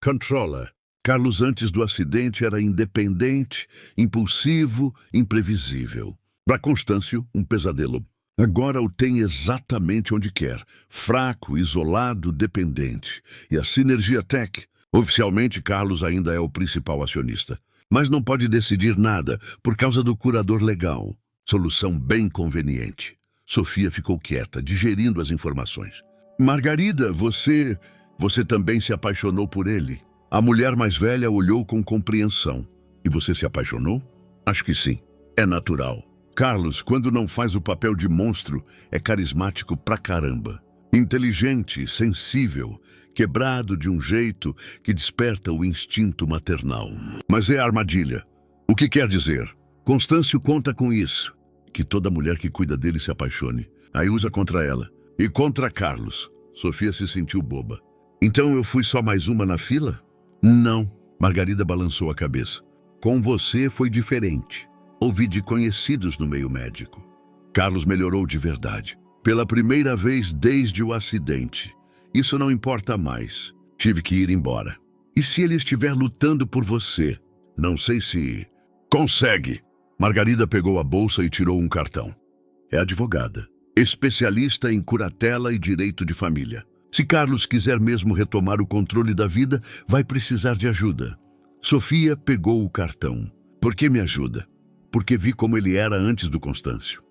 Controla. Carlos, antes do acidente, era independente, impulsivo, imprevisível. Para Constâncio, um pesadelo. Agora o tem exatamente onde quer. Fraco, isolado, dependente. E a Synergia Tech? Oficialmente, Carlos ainda é o principal acionista. Mas não pode decidir nada por causa do curador legal. Solução bem conveniente. Sofia ficou quieta, digerindo as informações. Margarida, você também se apaixonou por ele. A mulher mais velha olhou com compreensão. E você se apaixonou? Acho que sim. É natural. Carlos, quando não faz o papel de monstro, é carismático pra caramba. Inteligente, sensível, quebrado de um jeito que desperta o instinto maternal. Mas é armadilha. O que quer dizer? Constâncio conta com isso. Que toda mulher que cuida dele se apaixone. Aí usa contra ela. E contra Carlos. Sofia se sentiu boba. Então eu fui só mais uma na fila? Não. Margarida balançou a cabeça. Com você foi diferente. Ouvi de conhecidos no meio médico. Carlos melhorou de verdade. Pela primeira vez desde o acidente. Isso não importa mais. Tive que ir embora. E se ele estiver lutando por você? Não sei se... Consegue! Margarida pegou a bolsa e tirou um cartão. É advogada. Especialista em curatela e direito de família. Se Carlos quiser mesmo retomar o controle da vida, vai precisar de ajuda. Sofia pegou o cartão. Por que me ajuda? Porque vi como ele era antes do Constâncio.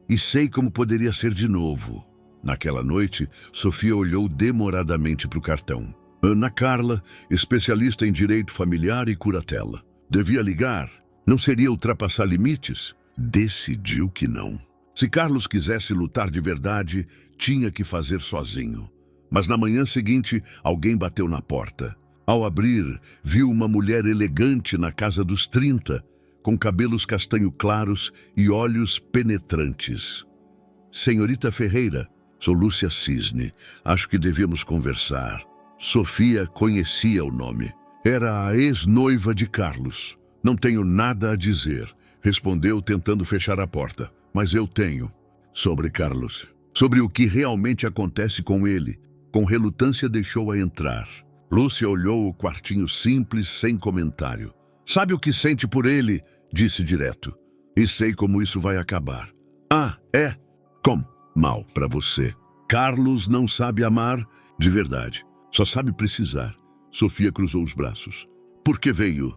E sei como poderia ser de novo. Naquela noite, Sofia olhou demoradamente para o cartão. Ana Carla, especialista em direito familiar e curatela. Devia ligar? Não seria ultrapassar limites? Decidiu que não. Se Carlos quisesse lutar de verdade, tinha que fazer sozinho. Mas na manhã seguinte, alguém bateu na porta. Ao abrir, viu uma mulher elegante na casa dos 30, com cabelos castanho claros e olhos penetrantes. Senhorita Ferreira, sou Lúcia Cisne. Acho que devíamos conversar. Sofia conhecia o nome. Era a ex-noiva de Carlos. Não tenho nada a dizer, respondeu tentando fechar a porta. Mas eu tenho. Sobre Carlos. Sobre o que realmente acontece com ele. Com relutância deixou-a entrar. Lúcia olhou o quartinho simples, sem comentário. Sabe o que sente por ele? Disse direto. E sei como isso vai acabar. Ah, é? Como? Mal para você. Carlos não sabe amar de verdade. Só sabe precisar. Sofia cruzou os braços. Por que veio?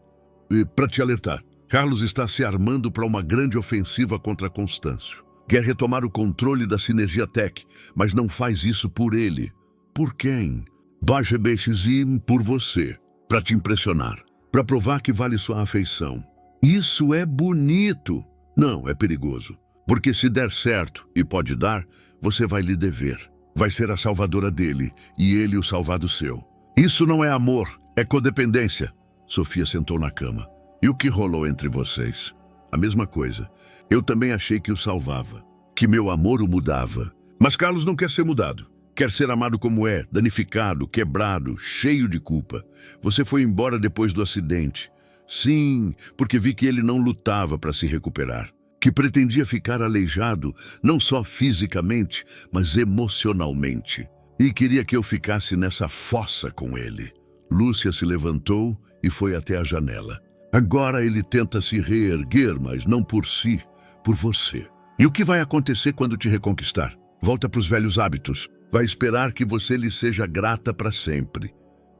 Para te alertar. Carlos está se armando para uma grande ofensiva contra Constâncio. Quer retomar o controle da Synergia Tech, mas não faz isso por ele. Por quem? Baixa BXI por você. Para te impressionar. Para provar que vale sua afeição. Isso é bonito. Não, é perigoso. Porque se der certo, e pode dar, você vai lhe dever. Vai ser a salvadora dele, e ele o salvado seu. Isso não é amor, é codependência. Sofia sentou na cama. E o que rolou entre vocês? A mesma coisa. Eu também achei que o salvava. Que meu amor o mudava. Mas Carlos não quer ser mudado. Quer ser amado como é, danificado, quebrado, cheio de culpa. Você foi embora depois do acidente. Sim, porque vi que ele não lutava para se recuperar. Que pretendia ficar aleijado, não só fisicamente, mas emocionalmente. E queria que eu ficasse nessa fossa com ele. Lúcia se levantou e foi até a janela. Agora ele tenta se reerguer, mas não por si, por você. E o que vai acontecer quando te reconquistar? Volta para os velhos hábitos. Vai esperar que você lhe seja grata para sempre.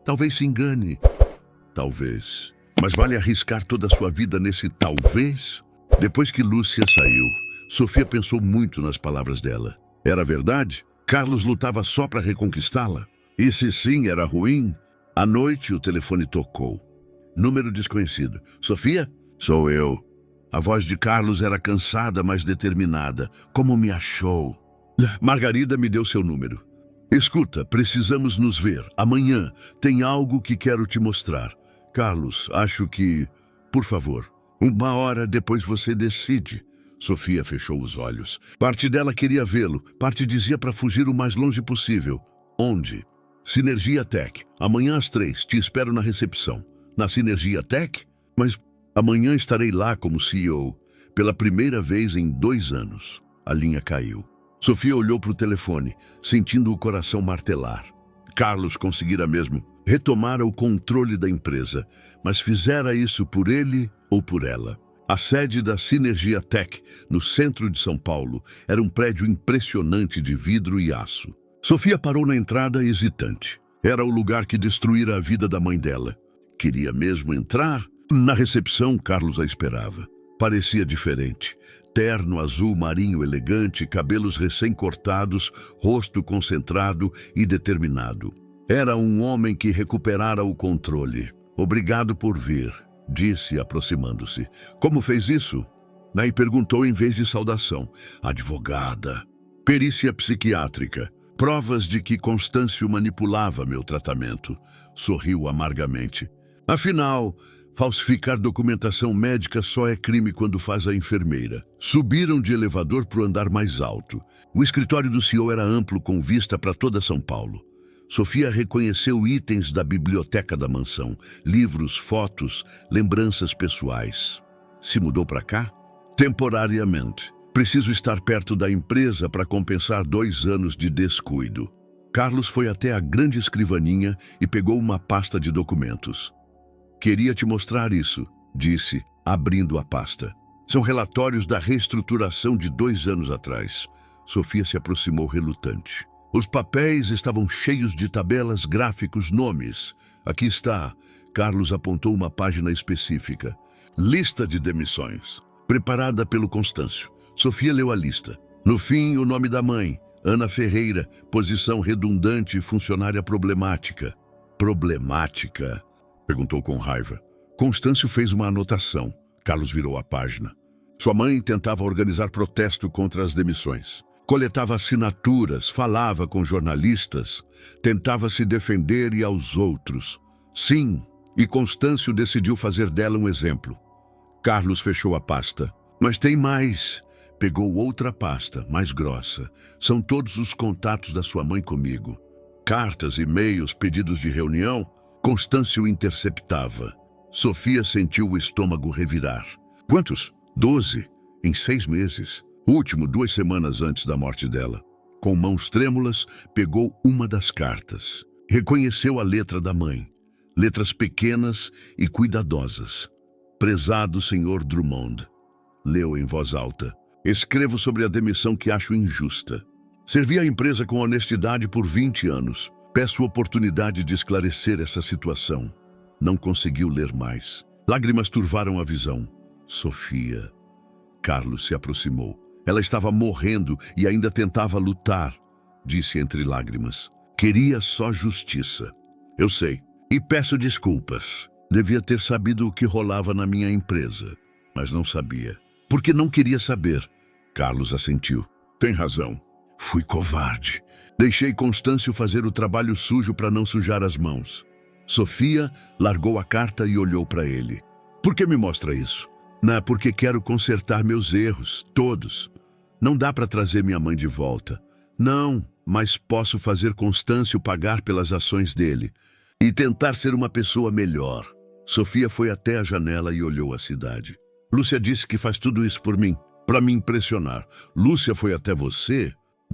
Talvez se engane. Talvez. Mas vale arriscar toda a sua vida nesse talvez? Depois que Lúcia saiu, Sofia pensou muito nas palavras dela. Era verdade? Carlos lutava só para reconquistá-la? E se sim, era ruim? À noite, o telefone tocou. Número desconhecido. Sofia? Sou eu. A voz de Carlos era cansada, mas determinada. Como me achou? Margarida me deu seu número. Escuta, precisamos nos ver. Amanhã tem algo que quero te mostrar. Carlos, acho que... Por favor, 1 hora depois você decide. Sofia fechou os olhos. Parte dela queria vê-lo. Parte dizia para fugir o mais longe possível. Onde? Sinergia Tech. Amanhã às 3. Te espero na recepção. Na Sinergia Tech? Mas amanhã estarei lá como CEO. Pela primeira vez em 2 anos. A linha caiu. Sofia olhou para o telefone, sentindo o coração martelar. Carlos conseguira mesmo. Retomara o controle da empresa, mas fizera isso por ele ou por ela. A sede da Sinergia Tech, no centro de São Paulo, era um prédio impressionante de vidro e aço. Sofia parou na entrada hesitante. Era o lugar que destruíra a vida da mãe dela. Queria mesmo entrar? Na recepção, Carlos a esperava. Parecia diferente. Terno azul marinho elegante, cabelos recém-cortados, rosto concentrado e determinado. Era um homem que recuperara o controle. Obrigado por vir, disse, aproximando-se. Como fez isso? Daí perguntou em vez de saudação. Advogada. Perícia psiquiátrica. Provas de que Constâncio manipulava meu tratamento. Sorriu amargamente. Afinal, falsificar documentação médica só é crime quando faz a enfermeira. Subiram de elevador para o andar mais alto. O escritório do CEO era amplo, com vista para toda São Paulo. Sofia reconheceu itens da biblioteca da mansão, livros, fotos, lembranças pessoais. Se mudou para cá? Temporariamente. Preciso estar perto da empresa para compensar 2 anos de descuido. Carlos foi até a grande escrivaninha e pegou uma pasta de documentos. Queria te mostrar isso, disse, abrindo a pasta. São relatórios da reestruturação de 2 anos atrás. Sofia se aproximou relutante. Os papéis estavam cheios de tabelas, gráficos, nomes. Aqui está. Carlos apontou uma página específica. Lista de demissões. Preparada pelo Constâncio. Sofia leu a lista. No fim, o nome da mãe. Ana Ferreira. Posição redundante, funcionária problemática. Problemática? Perguntou com raiva. Constâncio fez uma anotação. Carlos virou a página. Sua mãe tentava organizar protesto contra as demissões. Coletava assinaturas, falava com jornalistas, tentava se defender e aos outros. Sim, e Constâncio decidiu fazer dela um exemplo. Carlos fechou a pasta. Mas tem mais. Pegou outra pasta, mais grossa. São todos os contatos da sua mãe comigo. Cartas, e-mails, pedidos de reunião. Constâncio interceptava. Sofia sentiu o estômago revirar. Quantos? 12. Em 6 meses. O último 2 semanas antes da morte dela. Com mãos trêmulas, pegou uma das cartas. Reconheceu a letra da mãe. Letras pequenas e cuidadosas. Prezado Sr. Drummond. Leu em voz alta. Escrevo sobre a demissão que acho injusta. Servi a empresa com honestidade por 20 anos. Peço oportunidade de esclarecer essa situação. Não conseguiu ler mais. Lágrimas turvaram a visão. Sofia. Carlos se aproximou. Ela estava morrendo e ainda tentava lutar, disse entre lágrimas. Queria só justiça. Eu sei. E peço desculpas. Devia ter sabido o que rolava na minha empresa, mas não sabia. Porque não queria saber. Carlos assentiu. Tem razão. Fui covarde. Deixei Constâncio fazer o trabalho sujo para não sujar as mãos. Sofia largou a carta e olhou para ele. Por que me mostra isso? Não, porque quero consertar meus erros, todos. Não dá para trazer minha mãe de volta. Não, mas posso fazer Constâncio pagar pelas ações dele e tentar ser uma pessoa melhor. Sofia foi até a janela e olhou a cidade. Lúcia disse que faz tudo isso por mim, para me impressionar. Lúcia foi até você?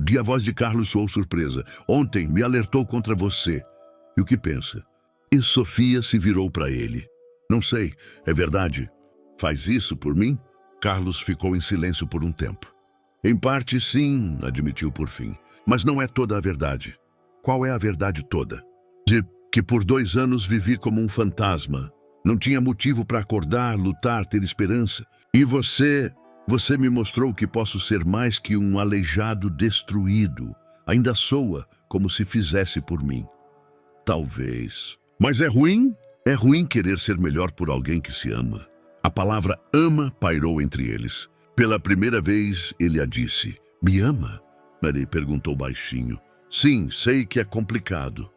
E a voz de Carlos soou surpresa. Ontem me alertou contra você. E o que pensa? E Sofia se virou para ele. Não sei, é verdade? Faz isso por mim? Carlos ficou em silêncio por um tempo. Em parte, sim, admitiu por fim. Mas não é toda a verdade. Qual é a verdade toda? De que por 2 anos vivi como um fantasma. Não tinha motivo para acordar, lutar, ter esperança. E você me mostrou que posso ser mais que um aleijado destruído. Ainda soa como se fizesse por mim. Talvez. Mas é ruim? É ruim querer ser melhor por alguém que se ama. A palavra ama pairou entre eles. Pela primeira vez, ele a disse. Me ama? Mary perguntou baixinho. Sim, sei que é complicado.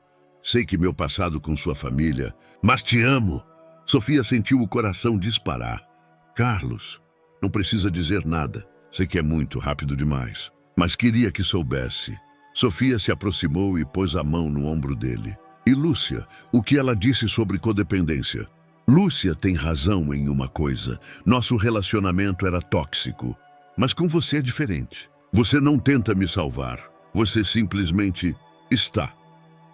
Sei que meu passado com sua família... Mas te amo! Sofia sentiu o coração disparar. Carlos, não precisa dizer nada. Sei que é muito rápido demais. Mas queria que soubesse. Sofia se aproximou e pôs a mão no ombro dele. E Lúcia, o que ela disse sobre codependência? Lúcia tem razão em uma coisa. Nosso relacionamento era tóxico. Mas com você é diferente. Você não tenta me salvar. Você simplesmente está.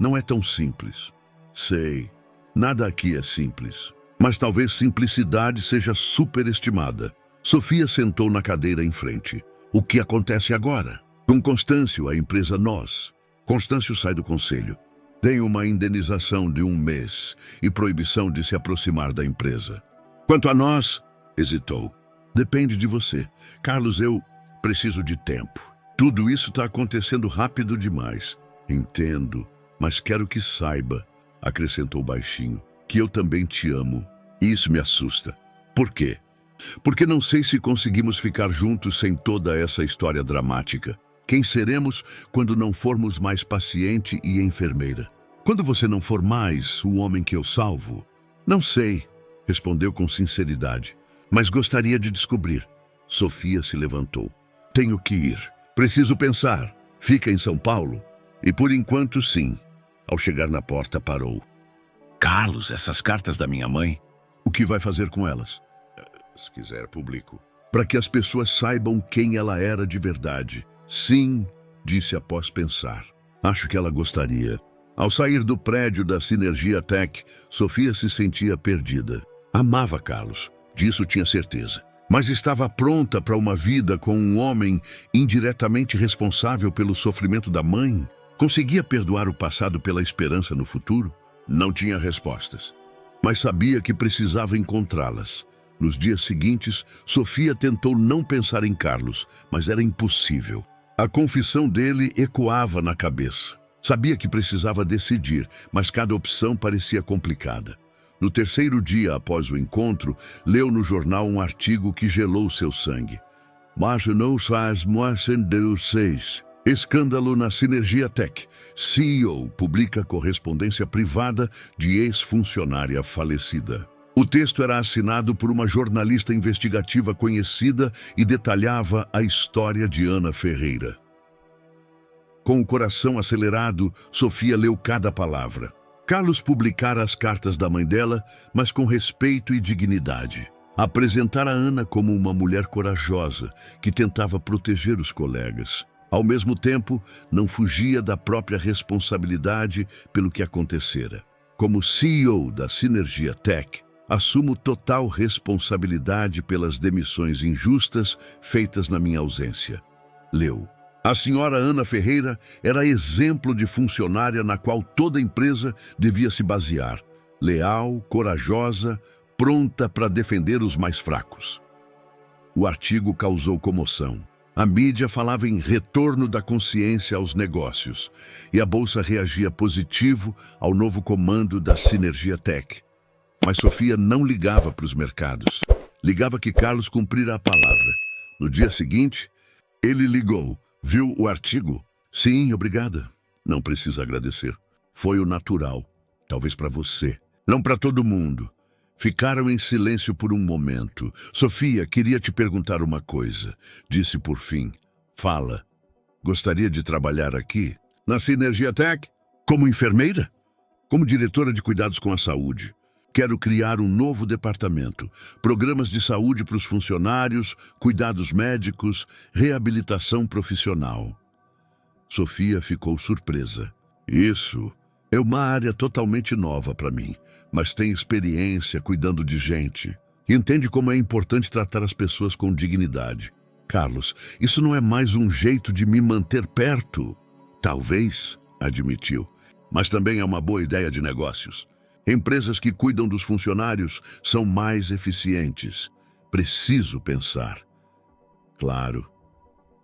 Não é tão simples. Sei. Nada aqui é simples. Mas talvez simplicidade seja superestimada. Sofia sentou na cadeira em frente. O que acontece agora? Com Constâncio, a empresa Nós. Constâncio sai do conselho. Tem uma indenização de 1 mês e proibição de se aproximar da empresa. Quanto a nós, hesitou. Depende de você. Carlos, eu preciso de tempo. Tudo isso está acontecendo rápido demais. Entendo, mas quero que saiba, acrescentou baixinho, que eu também te amo. E isso me assusta. Por quê? Porque não sei se conseguimos ficar juntos sem toda essa história dramática. Quem seremos quando não formos mais paciente e enfermeira? Quando você não for mais o homem que eu salvo? Não sei, respondeu com sinceridade, mas gostaria de descobrir. Sofia se levantou. Tenho que ir. Preciso pensar. Fica em São Paulo? E por enquanto, sim. Ao chegar na porta, parou. Carlos, essas cartas da minha mãe? O que vai fazer com elas? Se quiser, publico. Para que as pessoas saibam quem ela era de verdade. Sim, disse após pensar. Acho que ela gostaria. Ao sair do prédio da Sinergia Tech, Sofia se sentia perdida. Amava Carlos, disso tinha certeza. Mas estava pronta para uma vida com um homem indiretamente responsável pelo sofrimento da mãe? Conseguia perdoar o passado pela esperança no futuro? Não tinha respostas. Mas sabia que precisava encontrá-las. Nos dias seguintes, Sofia tentou não pensar em Carlos, mas era impossível. A confissão dele ecoava na cabeça. Sabia que precisava decidir, mas cada opção parecia complicada. No terceiro dia após o encontro, leu no jornal um artigo que gelou seu sangue. Mas não faz mais Deus 6. Escândalo na Sinergia Tech. CEO publica correspondência privada de ex-funcionária falecida. O texto era assinado por uma jornalista investigativa conhecida e detalhava a história de Ana Ferreira. Com o coração acelerado, Sofia leu cada palavra. Carlos publicara as cartas da mãe dela, mas com respeito e dignidade. Apresentara Ana como uma mulher corajosa, que tentava proteger os colegas. Ao mesmo tempo, não fugia da própria responsabilidade pelo que acontecera. Como CEO da Sinergia Tech, assumo total responsabilidade pelas demissões injustas feitas na minha ausência. Leu. A senhora Ana Ferreira era exemplo de funcionária na qual toda empresa devia se basear. Leal, corajosa, pronta para defender os mais fracos. O artigo causou comoção. A mídia falava em retorno da consciência aos negócios e a bolsa reagia positivo ao novo comando da Sinergia Tech. Mas Sofia não ligava para os mercados. Ligava que Carlos cumprira a palavra. No dia seguinte, ele ligou. Viu o artigo? Sim, obrigada. Não precisa agradecer. Foi o natural. Talvez para você. Não para todo mundo. Ficaram em silêncio por um momento. Sofia, queria te perguntar uma coisa. Disse por fim. Fala. Gostaria de trabalhar aqui? Na Sinergia Tech? Como enfermeira? Como diretora de cuidados com a saúde. Quero criar um novo departamento. Programas de saúde para os funcionários, cuidados médicos, reabilitação profissional. Sofia ficou surpresa. Isso é uma área totalmente nova para mim, mas tem experiência cuidando de gente. Entende como é importante tratar as pessoas com dignidade. Carlos, isso não é mais um jeito de me manter perto? Talvez, admitiu, mas também é uma boa ideia de negócios. Empresas que cuidam dos funcionários são mais eficientes. Preciso pensar. Claro.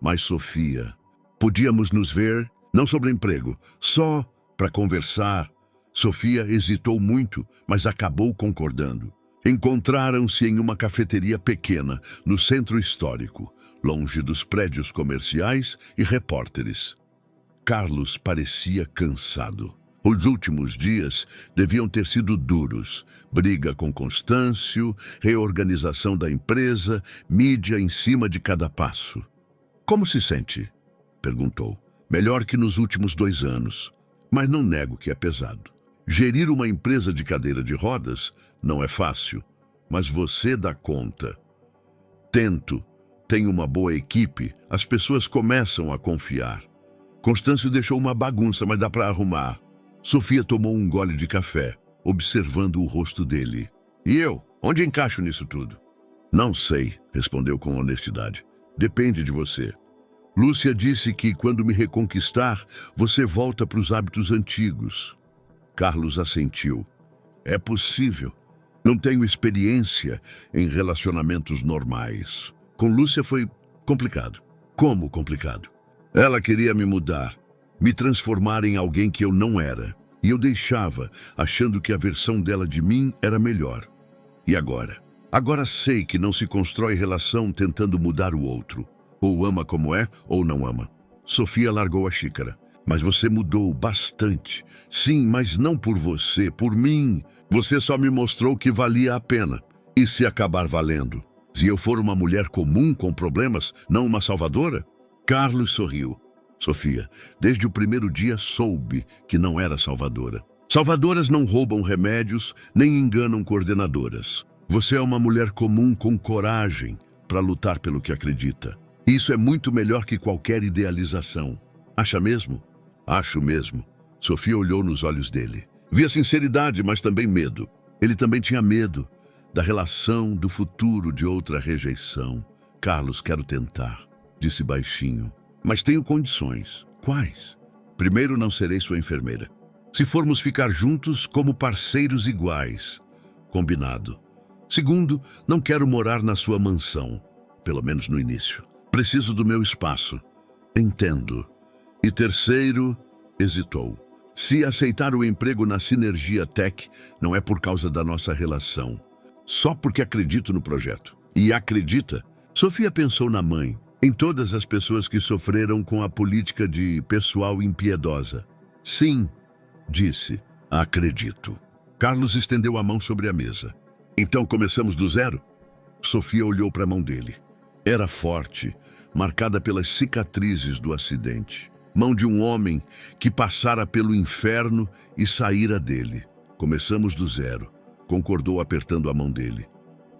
Mas, Sofia, podíamos nos ver? Não sobre emprego, só para conversar. Sofia hesitou muito, mas acabou concordando. Encontraram-se em uma cafeteria pequena, no centro histórico, longe dos prédios comerciais e repórteres. Carlos parecia cansado. Os últimos dias deviam ter sido duros. Briga com Constâncio, reorganização da empresa, mídia em cima de cada passo. Como se sente? Perguntou. Melhor que nos últimos 2 anos, mas não nego que é pesado. Gerir uma empresa de cadeira de rodas não é fácil, mas você dá conta. Tento, tenho uma boa equipe, as pessoas começam a confiar. Constâncio deixou uma bagunça, mas dá para arrumar. Sofia tomou um gole de café, observando o rosto dele. E eu? Onde encaixo nisso tudo? Não sei, respondeu com honestidade. Depende de você. Lúcia disse que quando me reconquistar, você volta para os hábitos antigos. Carlos assentiu. É possível. Não tenho experiência em relacionamentos normais. Com Lúcia foi complicado. Como complicado? Ela queria me mudar, me transformar em alguém que eu não era. E eu deixava, achando que a versão dela de mim era melhor. E agora? Agora sei que não se constrói relação tentando mudar o outro. Ou ama como é, ou não ama. Sofia largou a xícara. Mas você mudou bastante. Sim, mas não por você, por mim. Você só me mostrou que valia a pena. E se acabar valendo? Se eu for uma mulher comum com problemas, não uma salvadora? Carlos sorriu. Sofia, desde o primeiro dia soube que não era salvadora. Salvadoras não roubam remédios, nem enganam coordenadoras. Você é uma mulher comum com coragem para lutar pelo que acredita. Isso é muito melhor que qualquer idealização. Acha mesmo? Acho mesmo. Sofia olhou nos olhos dele. Via sinceridade, mas também medo. Ele também tinha medo da relação, do futuro, de outra rejeição. Carlos, quero tentar, disse baixinho. Mas tenho condições. Quais? Primeiro, não serei sua enfermeira. Se formos ficar juntos como parceiros iguais. Combinado. Segundo, não quero morar na sua mansão. Pelo menos no início. Preciso do meu espaço. Entendo. E terceiro, hesitou. Se aceitar o emprego na Sinergia Tech, não é por causa da nossa relação. Só porque acredito no projeto. E acredita? Sofia pensou na mãe, em todas as pessoas que sofreram com a política de pessoal impiedosa. Sim, disse, acredito. Carlos estendeu a mão sobre a mesa. Então começamos do zero? Sofia olhou para a mão dele. Era forte, marcada pelas cicatrizes do acidente. Mão de um homem que passara pelo inferno e saíra dele. Começamos do zero, concordou apertando a mão dele.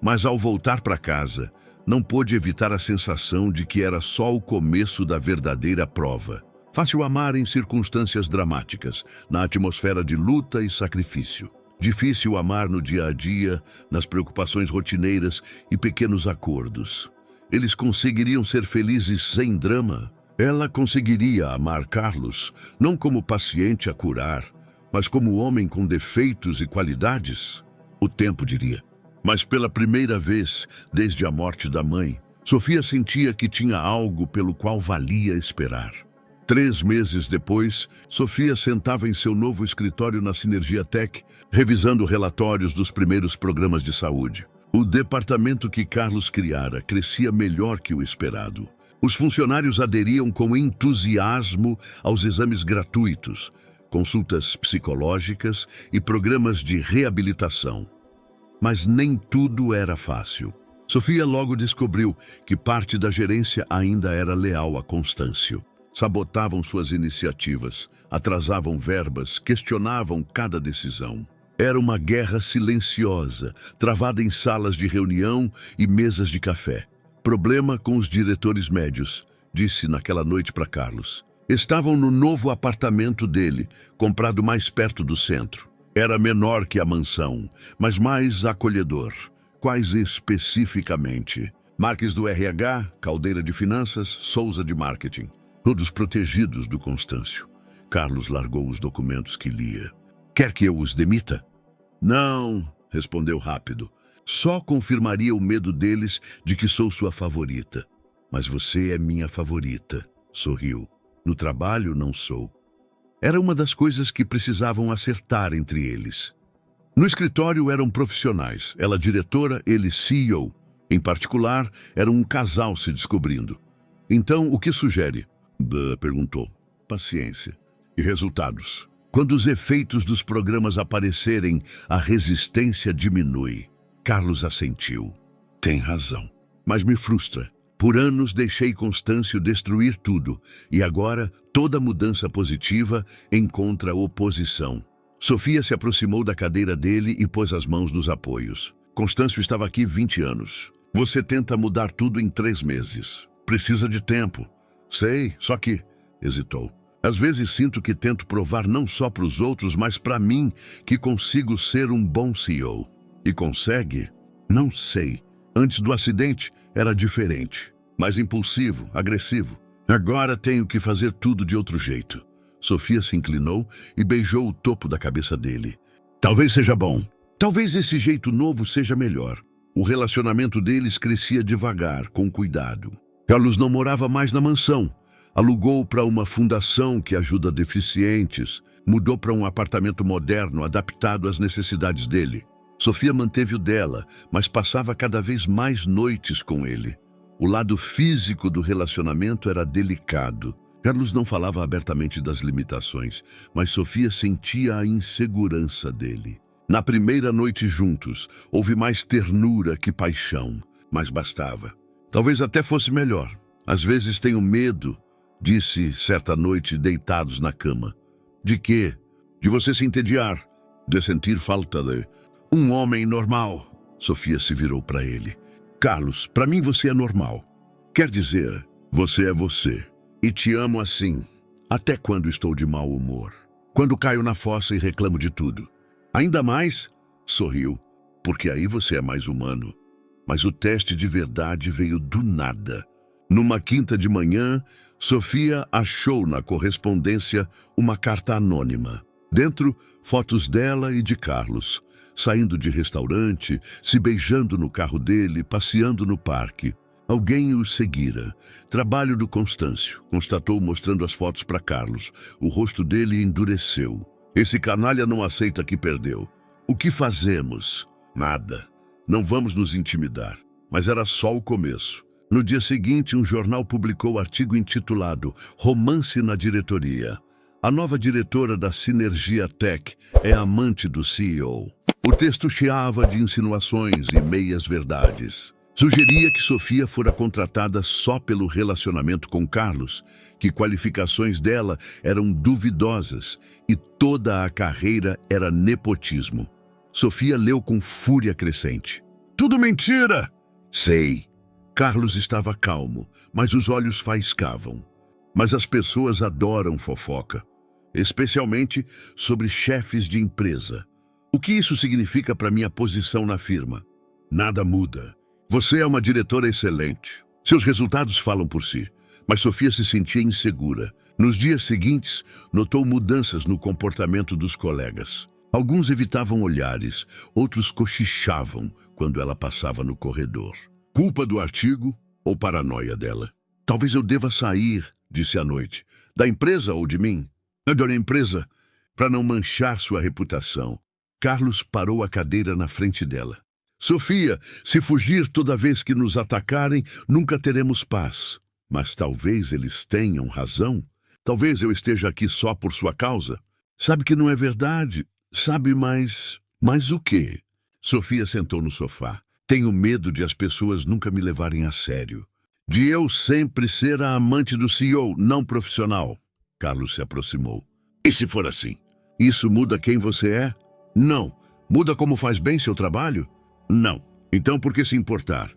Mas ao voltar para casa, não pôde evitar a sensação de que era só o começo da verdadeira prova. Fácil amar em circunstâncias dramáticas, na atmosfera de luta e sacrifício. Difícil amar no dia a dia, nas preocupações rotineiras e pequenos acordos. Eles conseguiriam ser felizes sem drama? Ela conseguiria amar Carlos, não como paciente a curar, mas como homem com defeitos e qualidades? O tempo diria. Mas pela primeira vez, desde a morte da mãe, Sofia sentia que tinha algo pelo qual valia esperar. 3 meses depois, Sofia sentava em seu novo escritório na Sinergia Tech, revisando relatórios dos primeiros programas de saúde. O departamento que Carlos criara crescia melhor que o esperado. Os funcionários aderiam com entusiasmo aos exames gratuitos, consultas psicológicas e programas de reabilitação. Mas nem tudo era fácil. Sofia logo descobriu que parte da gerência ainda era leal a Constâncio. Sabotavam suas iniciativas, atrasavam verbas, questionavam cada decisão. Era uma guerra silenciosa, travada em salas de reunião e mesas de café. Problema com os diretores médios, disse naquela noite para Carlos. Estavam no novo apartamento dele, comprado mais perto do centro. Era menor que a mansão, mas mais acolhedor. Quais especificamente? Marques do RH, Caldeira de Finanças, Souza de Marketing. Todos protegidos do Constâncio. Carlos largou os documentos que lia. Quer que eu os demita? Não, respondeu rápido. Só confirmaria o medo deles de que sou sua favorita. Mas você é minha favorita, sorriu. No trabalho, não sou. Era uma das coisas que precisavam acertar entre eles. No escritório eram profissionais, ela diretora, ele CEO. Em particular, era um casal se descobrindo. Então, o que sugere? Perguntou. Paciência. E resultados? Quando os efeitos dos programas aparecerem, a resistência diminui. Carlos assentiu. Tem razão. Mas me frustra. Por anos deixei Constâncio destruir tudo, e agora toda mudança positiva encontra oposição. Sofia se aproximou da cadeira dele e pôs as mãos nos apoios. Constâncio estava aqui 20 anos. Você tenta mudar tudo em 3 meses. Precisa de tempo. Sei, só que... Hesitou. Às vezes sinto que tento provar não só para os outros, mas para mim, que consigo ser um bom CEO. E consegue? Não sei. Antes do acidente, era diferente. Mais impulsivo, agressivo. Agora tenho que fazer tudo de outro jeito. Sofia se inclinou e beijou o topo da cabeça dele. Talvez seja bom. Talvez esse jeito novo seja melhor. O relacionamento deles crescia devagar, com cuidado. Carlos não morava mais na mansão. Alugou para uma fundação que ajuda deficientes. Mudou para um apartamento moderno, adaptado às necessidades dele. Sofia manteve o dela, mas passava cada vez mais noites com ele. O lado físico do relacionamento era delicado. Carlos não falava abertamente das limitações, mas Sofia sentia a insegurança dele. Na primeira noite juntos, houve mais ternura que paixão, mas bastava. Talvez até fosse melhor. Às vezes tenho medo, disse certa noite deitados na cama. De quê? De você se entediar, de sentir falta de... Um homem normal. Sofia se virou para ele. Carlos, para mim você é normal. Quer dizer, você é você. E te amo assim. Até quando estou de mau humor. Quando caio na fossa e reclamo de tudo. Ainda mais, sorriu, porque aí você é mais humano. Mas o teste de verdade veio do nada. Numa quinta de manhã, Sofia achou na correspondência uma carta anônima. Dentro, fotos dela e de Carlos. Saindo de restaurante, se beijando no carro dele, passeando no parque. Alguém os seguira. Trabalho do Constâncio, constatou mostrando as fotos para Carlos. O rosto dele endureceu. Esse canalha não aceita que perdeu. O que fazemos? Nada. Não vamos nos intimidar. Mas era só o começo. No dia seguinte, um jornal publicou o artigo intitulado Romance na Diretoria. A nova diretora da Sinergia Tech é amante do CEO. O texto cheava de insinuações e meias-verdades. Sugeria que Sofia fora contratada só pelo relacionamento com Carlos, que qualificações dela eram duvidosas e toda a carreira era nepotismo. Sofia leu com fúria crescente. Tudo mentira! Sei. Carlos estava calmo, mas os olhos faiscavam. Mas as pessoas adoram fofoca, especialmente sobre chefes de empresa. O que isso significa para minha posição na firma? Nada muda. Você é uma diretora excelente. Seus resultados falam por si. Mas Sofia se sentia insegura. Nos dias seguintes, notou mudanças no comportamento dos colegas. Alguns evitavam olhares, outros cochichavam quando ela passava no corredor. Culpa do artigo ou paranoia dela? Talvez eu deva sair, disse à noite. Da empresa ou de mim? Da empresa, para não manchar sua reputação. Carlos parou a cadeira na frente dela. Sofia, se fugir toda vez que nos atacarem, nunca teremos paz. Mas talvez eles tenham razão. Talvez eu esteja aqui só por sua causa. Sabe que não é verdade. Sabe, mas... Mas o quê? Sofia sentou no sofá. Tenho medo de as pessoas nunca me levarem a sério. De eu sempre ser a amante do CEO, não profissional. Carlos se aproximou. E se for assim? Isso muda quem você é? Não. Muda como faz bem seu trabalho? Não. Então por que se importar?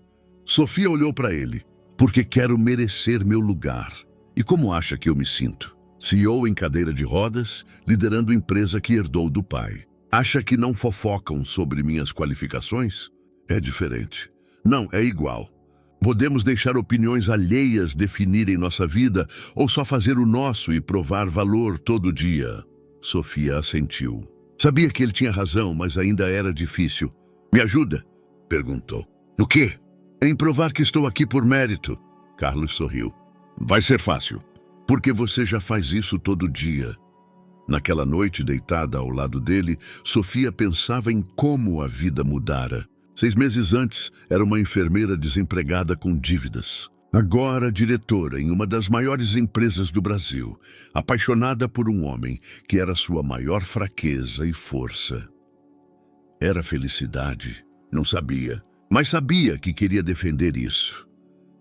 Sofia olhou para ele. Porque quero merecer meu lugar. E como acha que eu me sinto? CEO em cadeira de rodas, liderando empresa que herdou do pai. Acha que não fofocam sobre minhas qualificações? É diferente. Não, é igual. Podemos deixar opiniões alheias definirem nossa vida ou só fazer o nosso e provar valor todo dia. Sofia assentiu. Sabia que ele tinha razão, mas ainda era difícil. Me ajuda? Perguntou. No quê? Em provar que estou aqui por mérito. Carlos sorriu. Vai ser fácil. Porque você já faz isso todo dia. Naquela noite, deitada ao lado dele, Sofia pensava em como a vida mudara. 6 meses antes, era uma enfermeira desempregada com dívidas. Agora, diretora em uma das maiores empresas do Brasil, apaixonada por um homem que era sua maior fraqueza e força. Era felicidade? Não sabia, mas sabia que queria defender isso.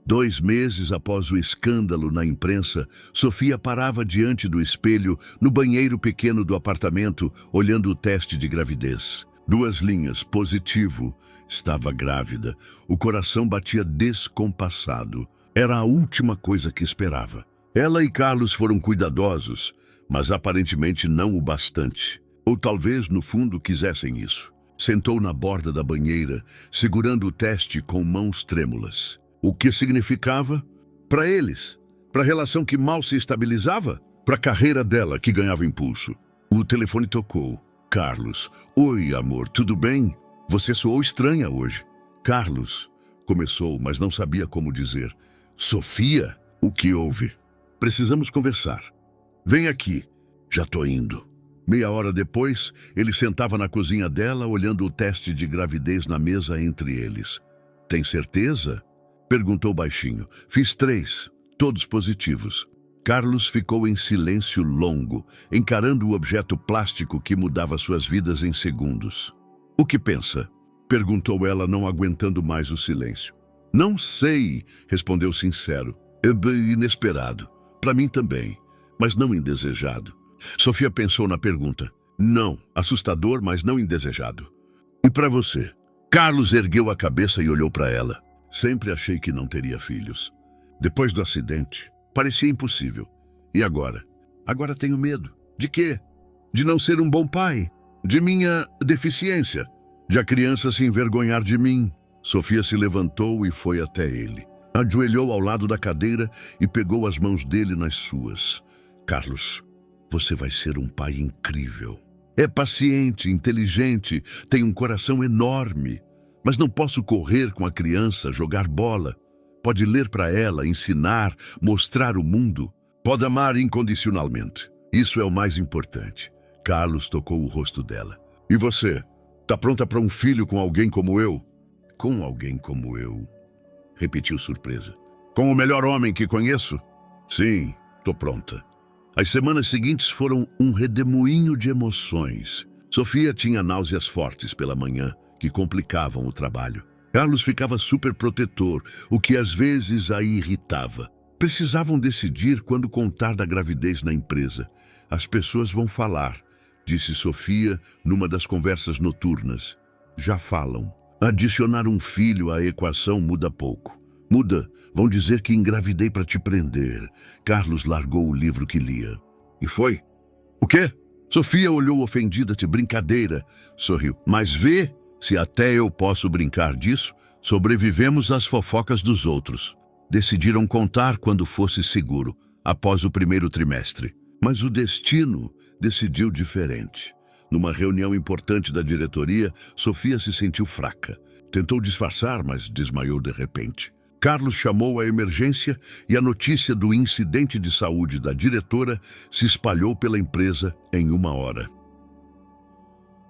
2 meses após o escândalo na imprensa, Sofia parava diante do espelho, no banheiro pequeno do apartamento, olhando o teste de gravidez. 2 linhas, positivo. Estava grávida. O coração batia descompassado. Era a última coisa que esperava. Ela e Carlos foram cuidadosos, mas aparentemente não o bastante. Ou talvez, no fundo, quisessem isso. Sentou na borda da banheira, segurando o teste com mãos trêmulas. O que significava? Para eles, para a relação que mal se estabilizava, para a carreira dela que ganhava impulso. O telefone tocou. Carlos. Oi, amor, tudo bem? Você soou estranha hoje. Carlos. Começou, mas não sabia como dizer. Sofia? O que houve? Precisamos conversar. Vem aqui. Já tô indo. Meia hora depois, ele sentava na cozinha dela, olhando o teste de gravidez na mesa entre eles. Tem certeza? Perguntou baixinho. Fiz 3, todos positivos. Carlos ficou em silêncio longo, encarando o objeto plástico que mudava suas vidas em segundos. O que pensa? Perguntou ela, não aguentando mais o silêncio. Não sei, respondeu sincero. É bem inesperado. Para mim também, mas não indesejado. Sofia pensou na pergunta. Não, assustador, mas não indesejado. E para você? Carlos ergueu a cabeça e olhou para ela. Sempre achei que não teria filhos. Depois do acidente, parecia impossível. E agora? Agora tenho medo. De quê? De não ser um bom pai. De minha deficiência. De a criança se envergonhar de mim. Sofia se levantou e foi até ele. Ajoelhou ao lado da cadeira e pegou as mãos dele nas suas. Carlos, você vai ser um pai incrível. É paciente, inteligente, tem um coração enorme. Mas não posso correr com a criança, jogar bola. Pode ler para ela, ensinar, mostrar o mundo. Pode amar incondicionalmente. Isso é o mais importante. Carlos tocou o rosto dela. E você? Tá pronta para um filho com alguém como eu? Com alguém como eu? Repetiu surpresa. Com o melhor homem que conheço? Sim, tô pronta. As semanas seguintes foram um redemoinho de emoções. Sofia tinha náuseas fortes pela manhã, que complicavam o trabalho. Carlos ficava super protetor, o que às vezes a irritava. Precisavam decidir quando contar da gravidez na empresa. As pessoas vão falar, disse Sofia numa das conversas noturnas. Já falam. Adicionar um filho à equação muda pouco. Muda, vão dizer que engravidei para te prender. Carlos largou o livro que lia. E foi? O quê? Sofia olhou ofendida. De brincadeira. Sorriu. Mas vê, se até eu posso brincar disso, sobrevivemos às fofocas dos outros. Decidiram contar quando fosse seguro, após o 1º trimestre. Mas o destino decidiu diferente. Numa reunião importante da diretoria, Sofia se sentiu fraca. Tentou disfarçar, mas desmaiou de repente. Carlos chamou a emergência e a notícia do incidente de saúde da diretora se espalhou pela empresa em 1 hora.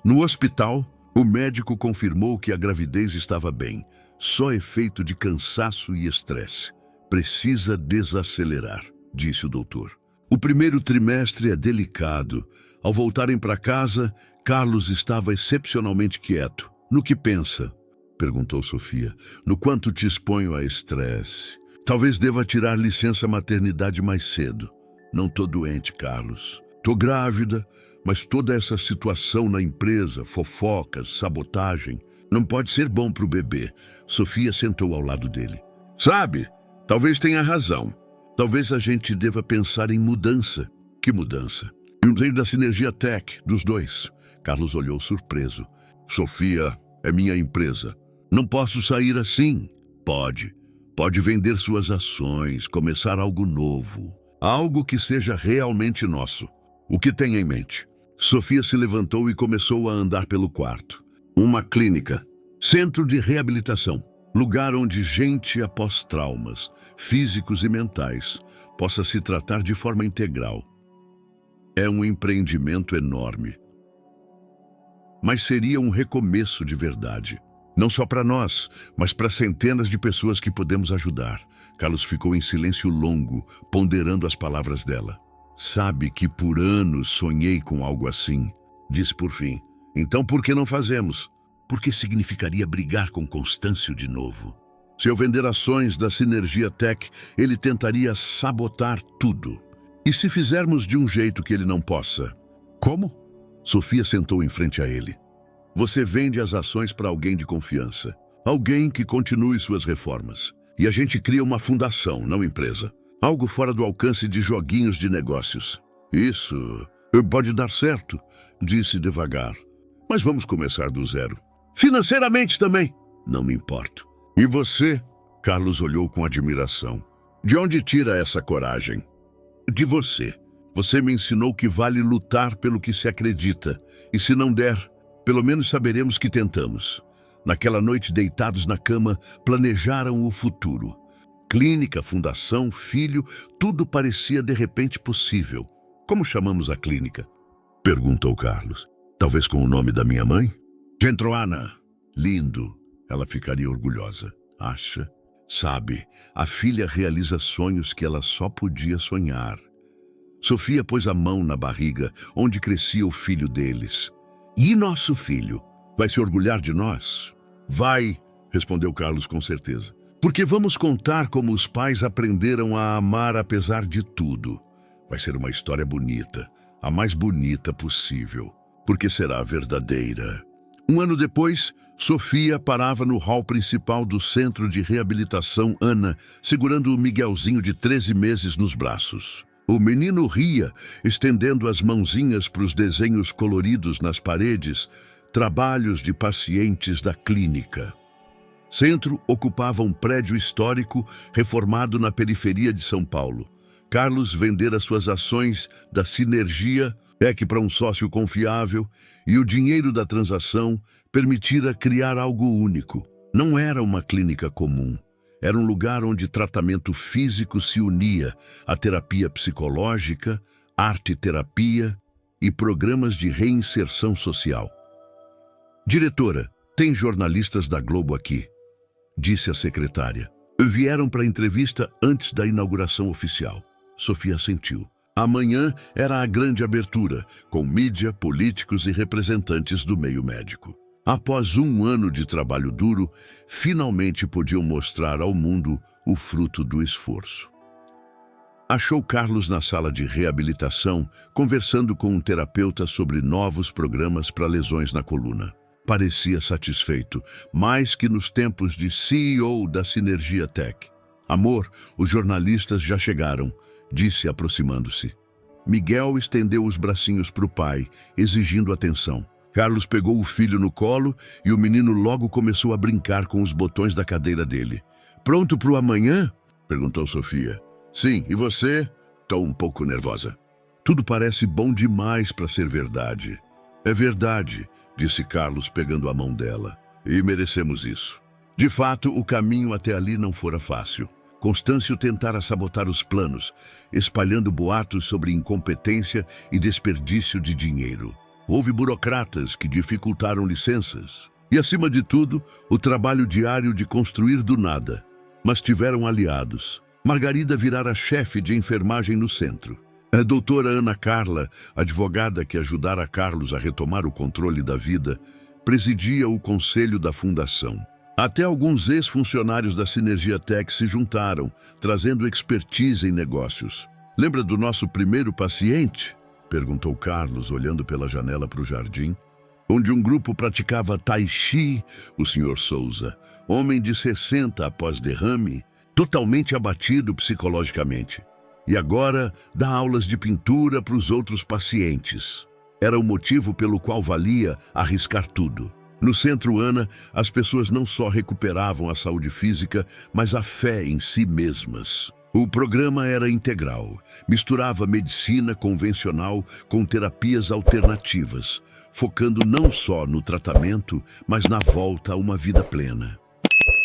No hospital, o médico confirmou que a gravidez estava bem, só efeito de cansaço e estresse. Precisa desacelerar, disse o doutor. O 1º trimestre é delicado. Ao voltarem para casa, Carlos estava excepcionalmente quieto. No que pensa? Perguntou Sofia. No quanto te exponho a estresse. Talvez deva tirar licença maternidade mais cedo. Não tô doente, Carlos. Tô grávida, mas toda essa situação na empresa, fofocas, sabotagem, não pode ser bom pro bebê. Sofia sentou ao lado dele. Sabe, talvez tenha razão. Talvez a gente deva pensar em mudança. Que mudança? E um jeito da Sinergia Tech, dos dois. Carlos olhou surpreso. Sofia, é minha empresa. Não posso sair assim. Pode. Pode vender suas ações, começar algo novo. Algo que seja realmente nosso. O que tem em mente? Sofia se levantou e começou a andar pelo quarto. Uma clínica. Centro de reabilitação. Lugar onde gente após traumas, físicos e mentais, possa se tratar de forma integral. É um empreendimento enorme. Mas seria um recomeço de verdade. Não só para nós, mas para centenas de pessoas que podemos ajudar. Carlos ficou em silêncio longo, ponderando as palavras dela. Sabe que por anos sonhei com algo assim, disse por fim. Então por que não fazemos? Porque significaria brigar com Constâncio de novo. Se eu vender ações da Sinergia Tech, ele tentaria sabotar tudo. E se fizermos de um jeito que ele não possa? Como? Sofia sentou em frente a ele. Você vende as ações para alguém de confiança. Alguém que continue suas reformas. E a gente cria uma fundação, não empresa. Algo fora do alcance de joguinhos de negócios. Isso pode dar certo, disse devagar. Mas vamos começar do zero. Financeiramente também. Não me importo. E você? Carlos olhou com admiração. De onde tira essa coragem? De você. Você me ensinou que vale lutar pelo que se acredita. E se não der, pelo menos saberemos que tentamos. Naquela noite, deitados na cama, planejaram o futuro. Clínica, fundação, filho, tudo parecia de repente possível. Como chamamos a clínica? Perguntou Carlos. Talvez com o nome da minha mãe? Gentroana. Lindo. Ela ficaria orgulhosa. Acha? Sabe, a filha realiza sonhos que ela só podia sonhar. Sofia pôs a mão na barriga, onde crescia o filho deles. E nosso filho? Vai se orgulhar de nós? Vai, respondeu Carlos com certeza. Porque vamos contar como os pais aprenderam a amar apesar de tudo. Vai ser uma história bonita, a mais bonita possível, porque será verdadeira. Um ano depois, Sofia parava no hall principal do Centro de Reabilitação Ana, segurando o Miguelzinho de 13 meses nos braços. O menino ria, estendendo as mãozinhas para os desenhos coloridos nas paredes, trabalhos de pacientes da clínica. Centro ocupava um prédio histórico reformado na periferia de São Paulo. Carlos vendera suas ações da Sinergia Tech para um sócio confiável e o dinheiro da transação permitira criar algo único. Não era uma clínica comum. Era um lugar onde tratamento físico se unia à terapia psicológica, arte-terapia e programas de reinserção social. Diretora, tem jornalistas da Globo aqui, disse a secretária. Vieram para a entrevista antes da inauguração oficial. Sofia assentiu. Amanhã era a grande abertura, com mídia, políticos e representantes do meio médico. Após um ano de trabalho duro, finalmente podiam mostrar ao mundo o fruto do esforço. Achou Carlos na sala de reabilitação, conversando com um terapeuta sobre novos programas para lesões na coluna. Parecia satisfeito, mais que nos tempos de CEO da Sinergia Tech. Amor, os jornalistas já chegaram, disse aproximando-se. Miguel estendeu os bracinhos para o pai, exigindo atenção. Carlos pegou o filho no colo e o menino logo começou a brincar com os botões da cadeira dele. Pronto para o amanhã? Perguntou Sofia. Sim, e você? Estou um pouco nervosa. Tudo parece bom demais para ser verdade. É verdade, disse Carlos pegando a mão dela. E merecemos isso. De fato, o caminho até ali não fora fácil. Constâncio tentara sabotar os planos, espalhando boatos sobre incompetência e desperdício de dinheiro. Houve burocratas que dificultaram licenças. E, acima de tudo, o trabalho diário de construir do nada. Mas tiveram aliados. Margarida virara chefe de enfermagem no centro. A doutora Ana Carla, advogada que ajudara Carlos a retomar o controle da vida, presidia o conselho da fundação. Até alguns ex-funcionários da Sinergia Tech se juntaram, trazendo expertise em negócios. Lembra do nosso primeiro paciente? Perguntou Carlos, olhando pela janela para o jardim, onde um grupo praticava tai chi, o Sr. Souza, homem de 60 após derrame, totalmente abatido psicologicamente. E agora dá aulas de pintura para os outros pacientes. Era o motivo pelo qual valia arriscar tudo. No Centro Ana, as pessoas não só recuperavam a saúde física, mas a fé em si mesmas. O programa era integral, misturava medicina convencional com terapias alternativas, focando não só no tratamento, mas na volta a uma vida plena.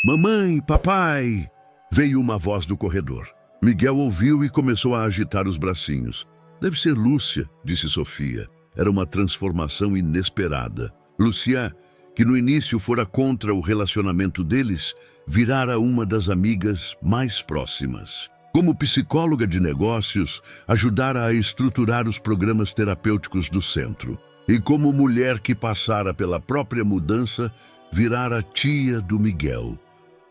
Mamãe, papai! Veio uma voz do corredor. Miguel ouviu e começou a agitar os bracinhos. Deve ser Lúcia, disse Sofia. Era uma transformação inesperada. Lúcia, que no início fora contra o relacionamento deles, virara uma das amigas mais próximas. Como psicóloga de negócios, ajudara a estruturar os programas terapêuticos do centro. E como mulher que passara pela própria mudança, virara tia do Miguel.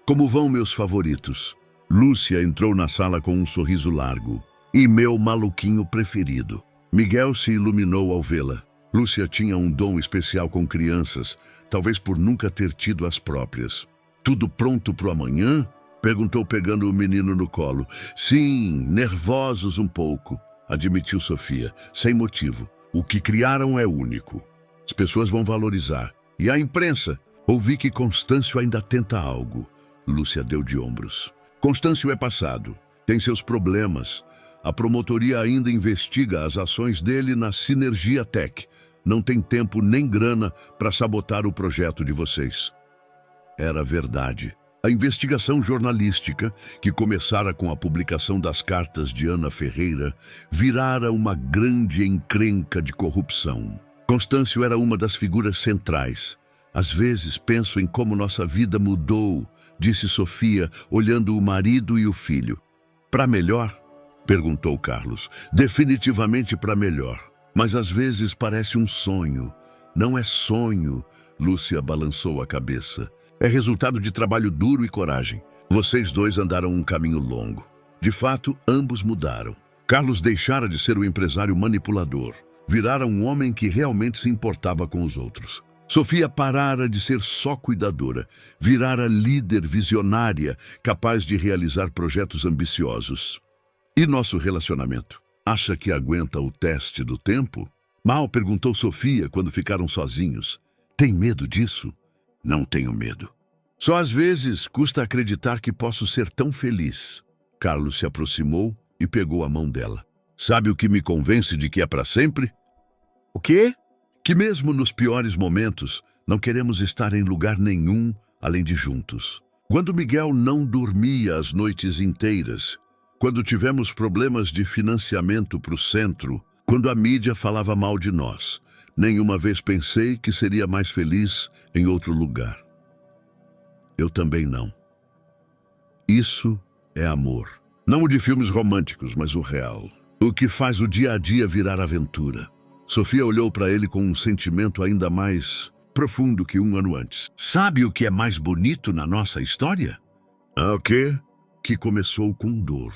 Como vão meus favoritos? Lúcia entrou na sala com um sorriso largo. E meu maluquinho preferido. Miguel se iluminou ao vê-la. Lúcia tinha um dom especial com crianças, talvez por nunca ter tido as próprias. Tudo pronto para o amanhã? Perguntou pegando o menino no colo. Sim, nervosos um pouco, admitiu Sofia, sem motivo. O que criaram é único. As pessoas vão valorizar. E a imprensa? Ouvi que Constâncio ainda tenta algo. Lúcia deu de ombros. Constâncio é passado. Tem seus problemas. A promotoria ainda investiga as ações dele na Sinergia Tech. Não tem tempo nem grana para sabotar o projeto de vocês. Era verdade. A investigação jornalística, que começara com a publicação das cartas de Ana Ferreira, virara uma grande encrenca de corrupção. Constâncio era uma das figuras centrais. Às vezes penso em como nossa vida mudou, disse Sofia, olhando o marido e o filho. Para melhor? Perguntou Carlos. Definitivamente para melhor. Mas às vezes parece um sonho. Não é sonho, Lúcia balançou a cabeça. É resultado de trabalho duro e coragem. Vocês dois andaram um caminho longo. De fato, ambos mudaram. Carlos deixara de ser o empresário manipulador. Virara um homem que realmente se importava com os outros. Sofia parara de ser só cuidadora. Virara líder visionária, capaz de realizar projetos ambiciosos. E nosso relacionamento? Acha que aguenta o teste do tempo? Mal perguntou Sofia quando ficaram sozinhos. Tem medo disso? Não tenho medo. Só às vezes custa acreditar que posso ser tão feliz. Carlos se aproximou e pegou a mão dela. Sabe o que me convence de que é para sempre? O quê? Que mesmo nos piores momentos, não queremos estar em lugar nenhum além de juntos. Quando Miguel não dormia as noites inteiras, quando tivemos problemas de financiamento para o centro, quando a mídia falava mal de nós, nenhuma vez pensei que seria mais feliz em outro lugar. Eu também não. Isso é amor. Não o de filmes românticos, mas o real. O que faz o dia a dia virar aventura. Sofia olhou para ele com um sentimento ainda mais profundo que um ano antes. Sabe o que é mais bonito na nossa história? O quê? Que começou com dor.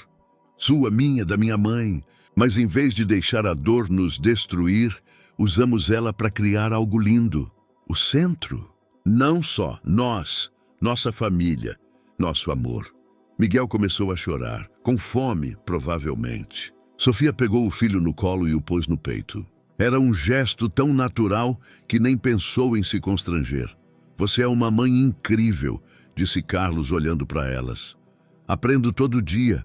Sua, minha, da minha mãe. Mas em vez de deixar a dor nos destruir, usamos ela para criar algo lindo. O centro. Não só nós, nossa família, nosso amor. Miguel começou a chorar, com fome, provavelmente. Sofia pegou o filho no colo e o pôs no peito. Era um gesto tão natural que nem pensou em se constranger. Você é uma mãe incrível, disse Carlos olhando para elas. Aprendo todo dia.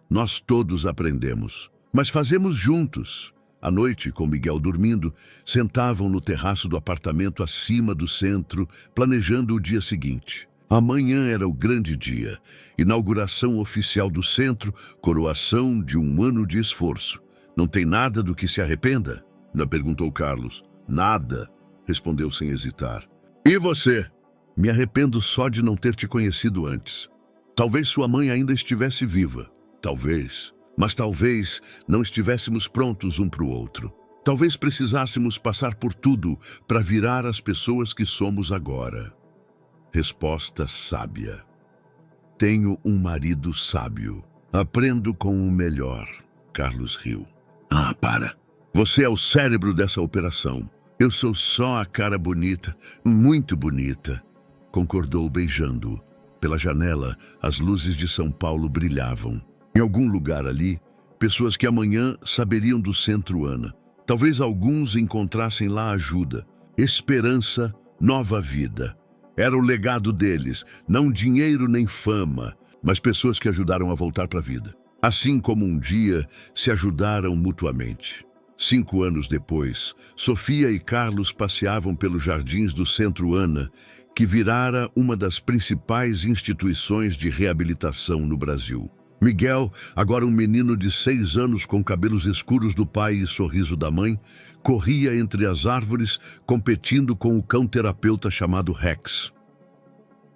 Nós todos aprendemos. Mas fazemos juntos. À noite, com Miguel dormindo, sentavam no terraço do apartamento acima do centro, planejando o dia seguinte. Amanhã era o grande dia. Inauguração oficial do centro, coroação de um ano de esforço. Não tem nada do que se arrependa? Perguntou Carlos. Nada, respondeu sem hesitar. E você? Me arrependo só de não ter te conhecido antes. Talvez sua mãe ainda estivesse viva. Talvez. Mas talvez não estivéssemos prontos um para o outro. Talvez precisássemos passar por tudo para virar as pessoas que somos agora. Resposta sábia. Tenho um marido sábio. Aprendo com o melhor. Carlos riu. Para. Você é o cérebro dessa operação. Eu sou só a cara bonita, muito bonita. Concordou beijando-o. Pela janela, as luzes de São Paulo brilhavam. Em algum lugar ali, pessoas que amanhã saberiam do Centro Ana. Talvez alguns encontrassem lá ajuda, esperança, nova vida. Era o legado deles, não dinheiro nem fama, mas pessoas que ajudaram a voltar para a vida. Assim como um dia se ajudaram mutuamente. 5 anos depois, Sofia e Carlos passeavam pelos jardins do Centro Ana, que virara uma das principais instituições de reabilitação no Brasil. Miguel, agora um menino de 6 anos com cabelos escuros do pai e sorriso da mãe, corria entre as árvores, competindo com o cão-terapeuta chamado Rex.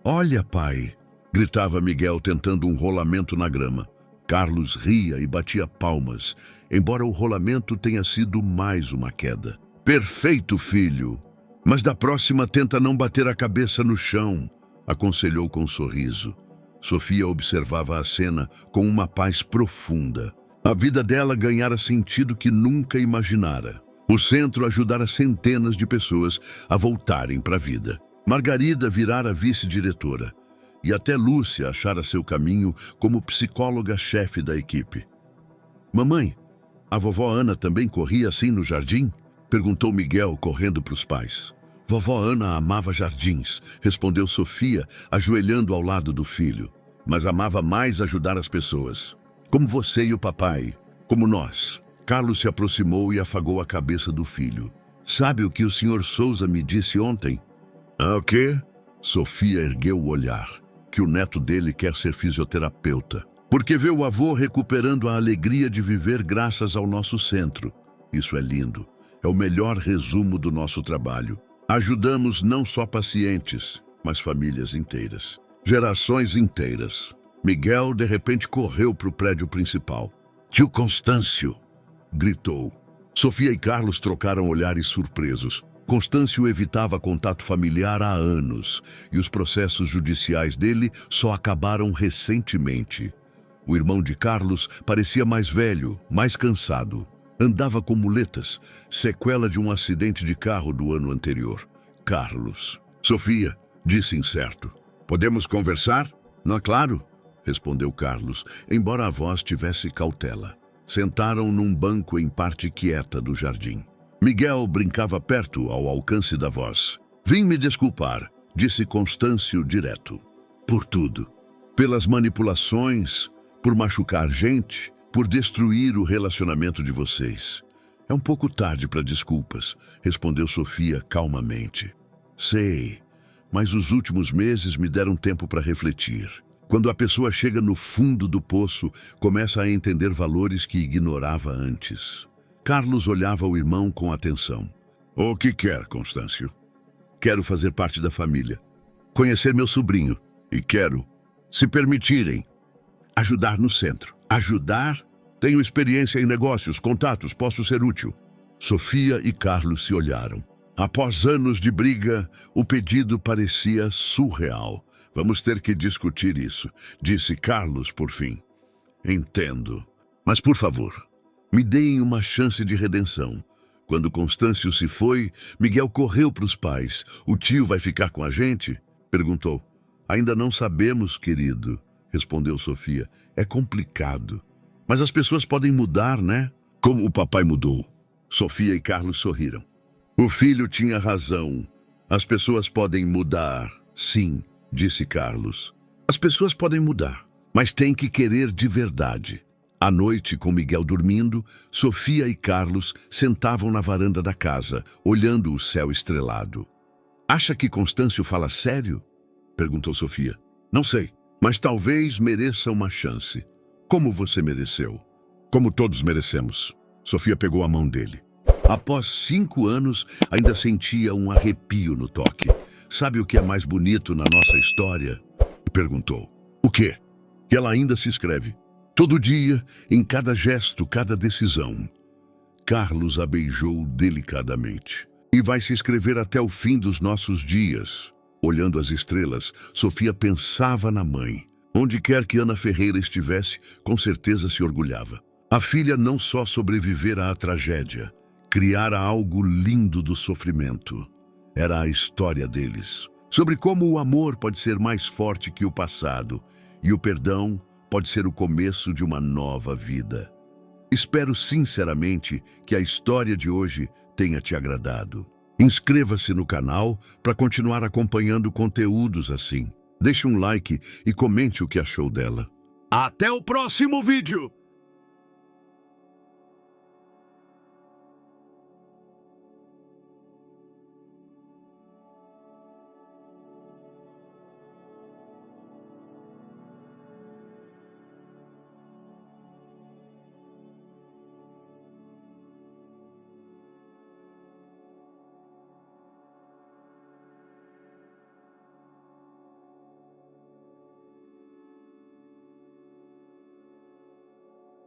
"Olha, pai!" gritava Miguel, tentando um rolamento na grama. Carlos ria e batia palmas, embora o rolamento tenha sido mais uma queda. "Perfeito, filho! Mas da próxima tenta não bater a cabeça no chão", aconselhou com um sorriso. Sofia observava a cena com uma paz profunda. A vida dela ganhara sentido que nunca imaginara. O centro ajudara centenas de pessoas a voltarem para a vida. Margarida virara vice-diretora. E até Lúcia achara seu caminho como psicóloga-chefe da equipe. "Mamãe, a vovó Ana também corria assim no jardim?" perguntou Miguel, correndo para os pais. "Vovó Ana amava jardins", respondeu Sofia, ajoelhando ao lado do filho. "Mas amava mais ajudar as pessoas. Como você e o papai, como nós." Carlos se aproximou e afagou a cabeça do filho. "Sabe o que o Sr. Souza me disse ontem?" "Ah, o quê?" Sofia ergueu o olhar. "Que o neto dele quer ser fisioterapeuta. Porque vê o avô recuperando a alegria de viver graças ao nosso centro. Isso é lindo. É o melhor resumo do nosso trabalho. Ajudamos não só pacientes, mas famílias inteiras. Gerações inteiras." Miguel, de repente, correu para o prédio principal. "Tio Constâncio!" gritou. Sofia e Carlos trocaram olhares surpresos. Constâncio evitava contato familiar há anos, e os processos judiciais dele só acabaram recentemente. O irmão de Carlos parecia mais velho, mais cansado. Andava com muletas, sequela de um acidente de carro do ano anterior. "Carlos." "Sofia", disse incerto. "Podemos conversar?" "Não, claro", respondeu Carlos, embora a voz tivesse cautela. Sentaram num banco em parte quieta do jardim. Miguel brincava perto, ao alcance da voz. "Vim me desculpar", disse Constâncio direto. "Por tudo. Pelas manipulações, por machucar gente, por destruir o relacionamento de vocês." "É um pouco tarde para desculpas", respondeu Sofia calmamente. "Sei, mas os últimos meses me deram tempo para refletir. Quando a pessoa chega no fundo do poço, começa a entender valores que ignorava antes." Carlos olhava o irmão com atenção. "O que quer, Constâncio?" "Quero fazer parte da família, conhecer meu sobrinho e quero, se permitirem, ajudar no centro." "Ajudar? Tenho experiência em negócios, contatos, posso ser útil." Sofia e Carlos se olharam. Após anos de briga, o pedido parecia surreal. "Vamos ter que discutir isso", disse Carlos por fim. "Entendo. Mas, por favor, me deem uma chance de redenção." Quando Constâncio se foi, Miguel correu para os pais. "O tio vai ficar com a gente?" perguntou. "Ainda não sabemos, querido", respondeu Sofia. "É complicado. Mas as pessoas podem mudar, né?" "Como o papai mudou." Sofia e Carlos sorriram. O filho tinha razão. As pessoas podem mudar, sim, disse Carlos. As pessoas podem mudar, mas têm que querer de verdade. À noite, com Miguel dormindo, Sofia e Carlos sentavam na varanda da casa, olhando o céu estrelado. "Acha que Constâncio fala sério?" perguntou Sofia. "Não sei, mas talvez mereça uma chance." "Como você mereceu?" "Como todos merecemos." Sofia pegou a mão dele. Após 5 anos, ainda sentia um arrepio no toque. "Sabe o que é mais bonito na nossa história?" perguntou. "O quê?" "Que ela ainda se escreve. Todo dia, em cada gesto, cada decisão." Carlos a beijou delicadamente. "E vai se escrever até o fim dos nossos dias." Olhando as estrelas, Sofia pensava na mãe. Onde quer que Ana Ferreira estivesse, com certeza se orgulhava. A filha não só sobrevivera à tragédia, criara algo lindo do sofrimento. Era a história deles. Sobre como o amor pode ser mais forte que o passado e o perdão pode ser o começo de uma nova vida. Espero sinceramente que a história de hoje tenha te agradado. Inscreva-se no canal para continuar acompanhando conteúdos assim. Deixe um like e comente o que achou dela. Até o próximo vídeo!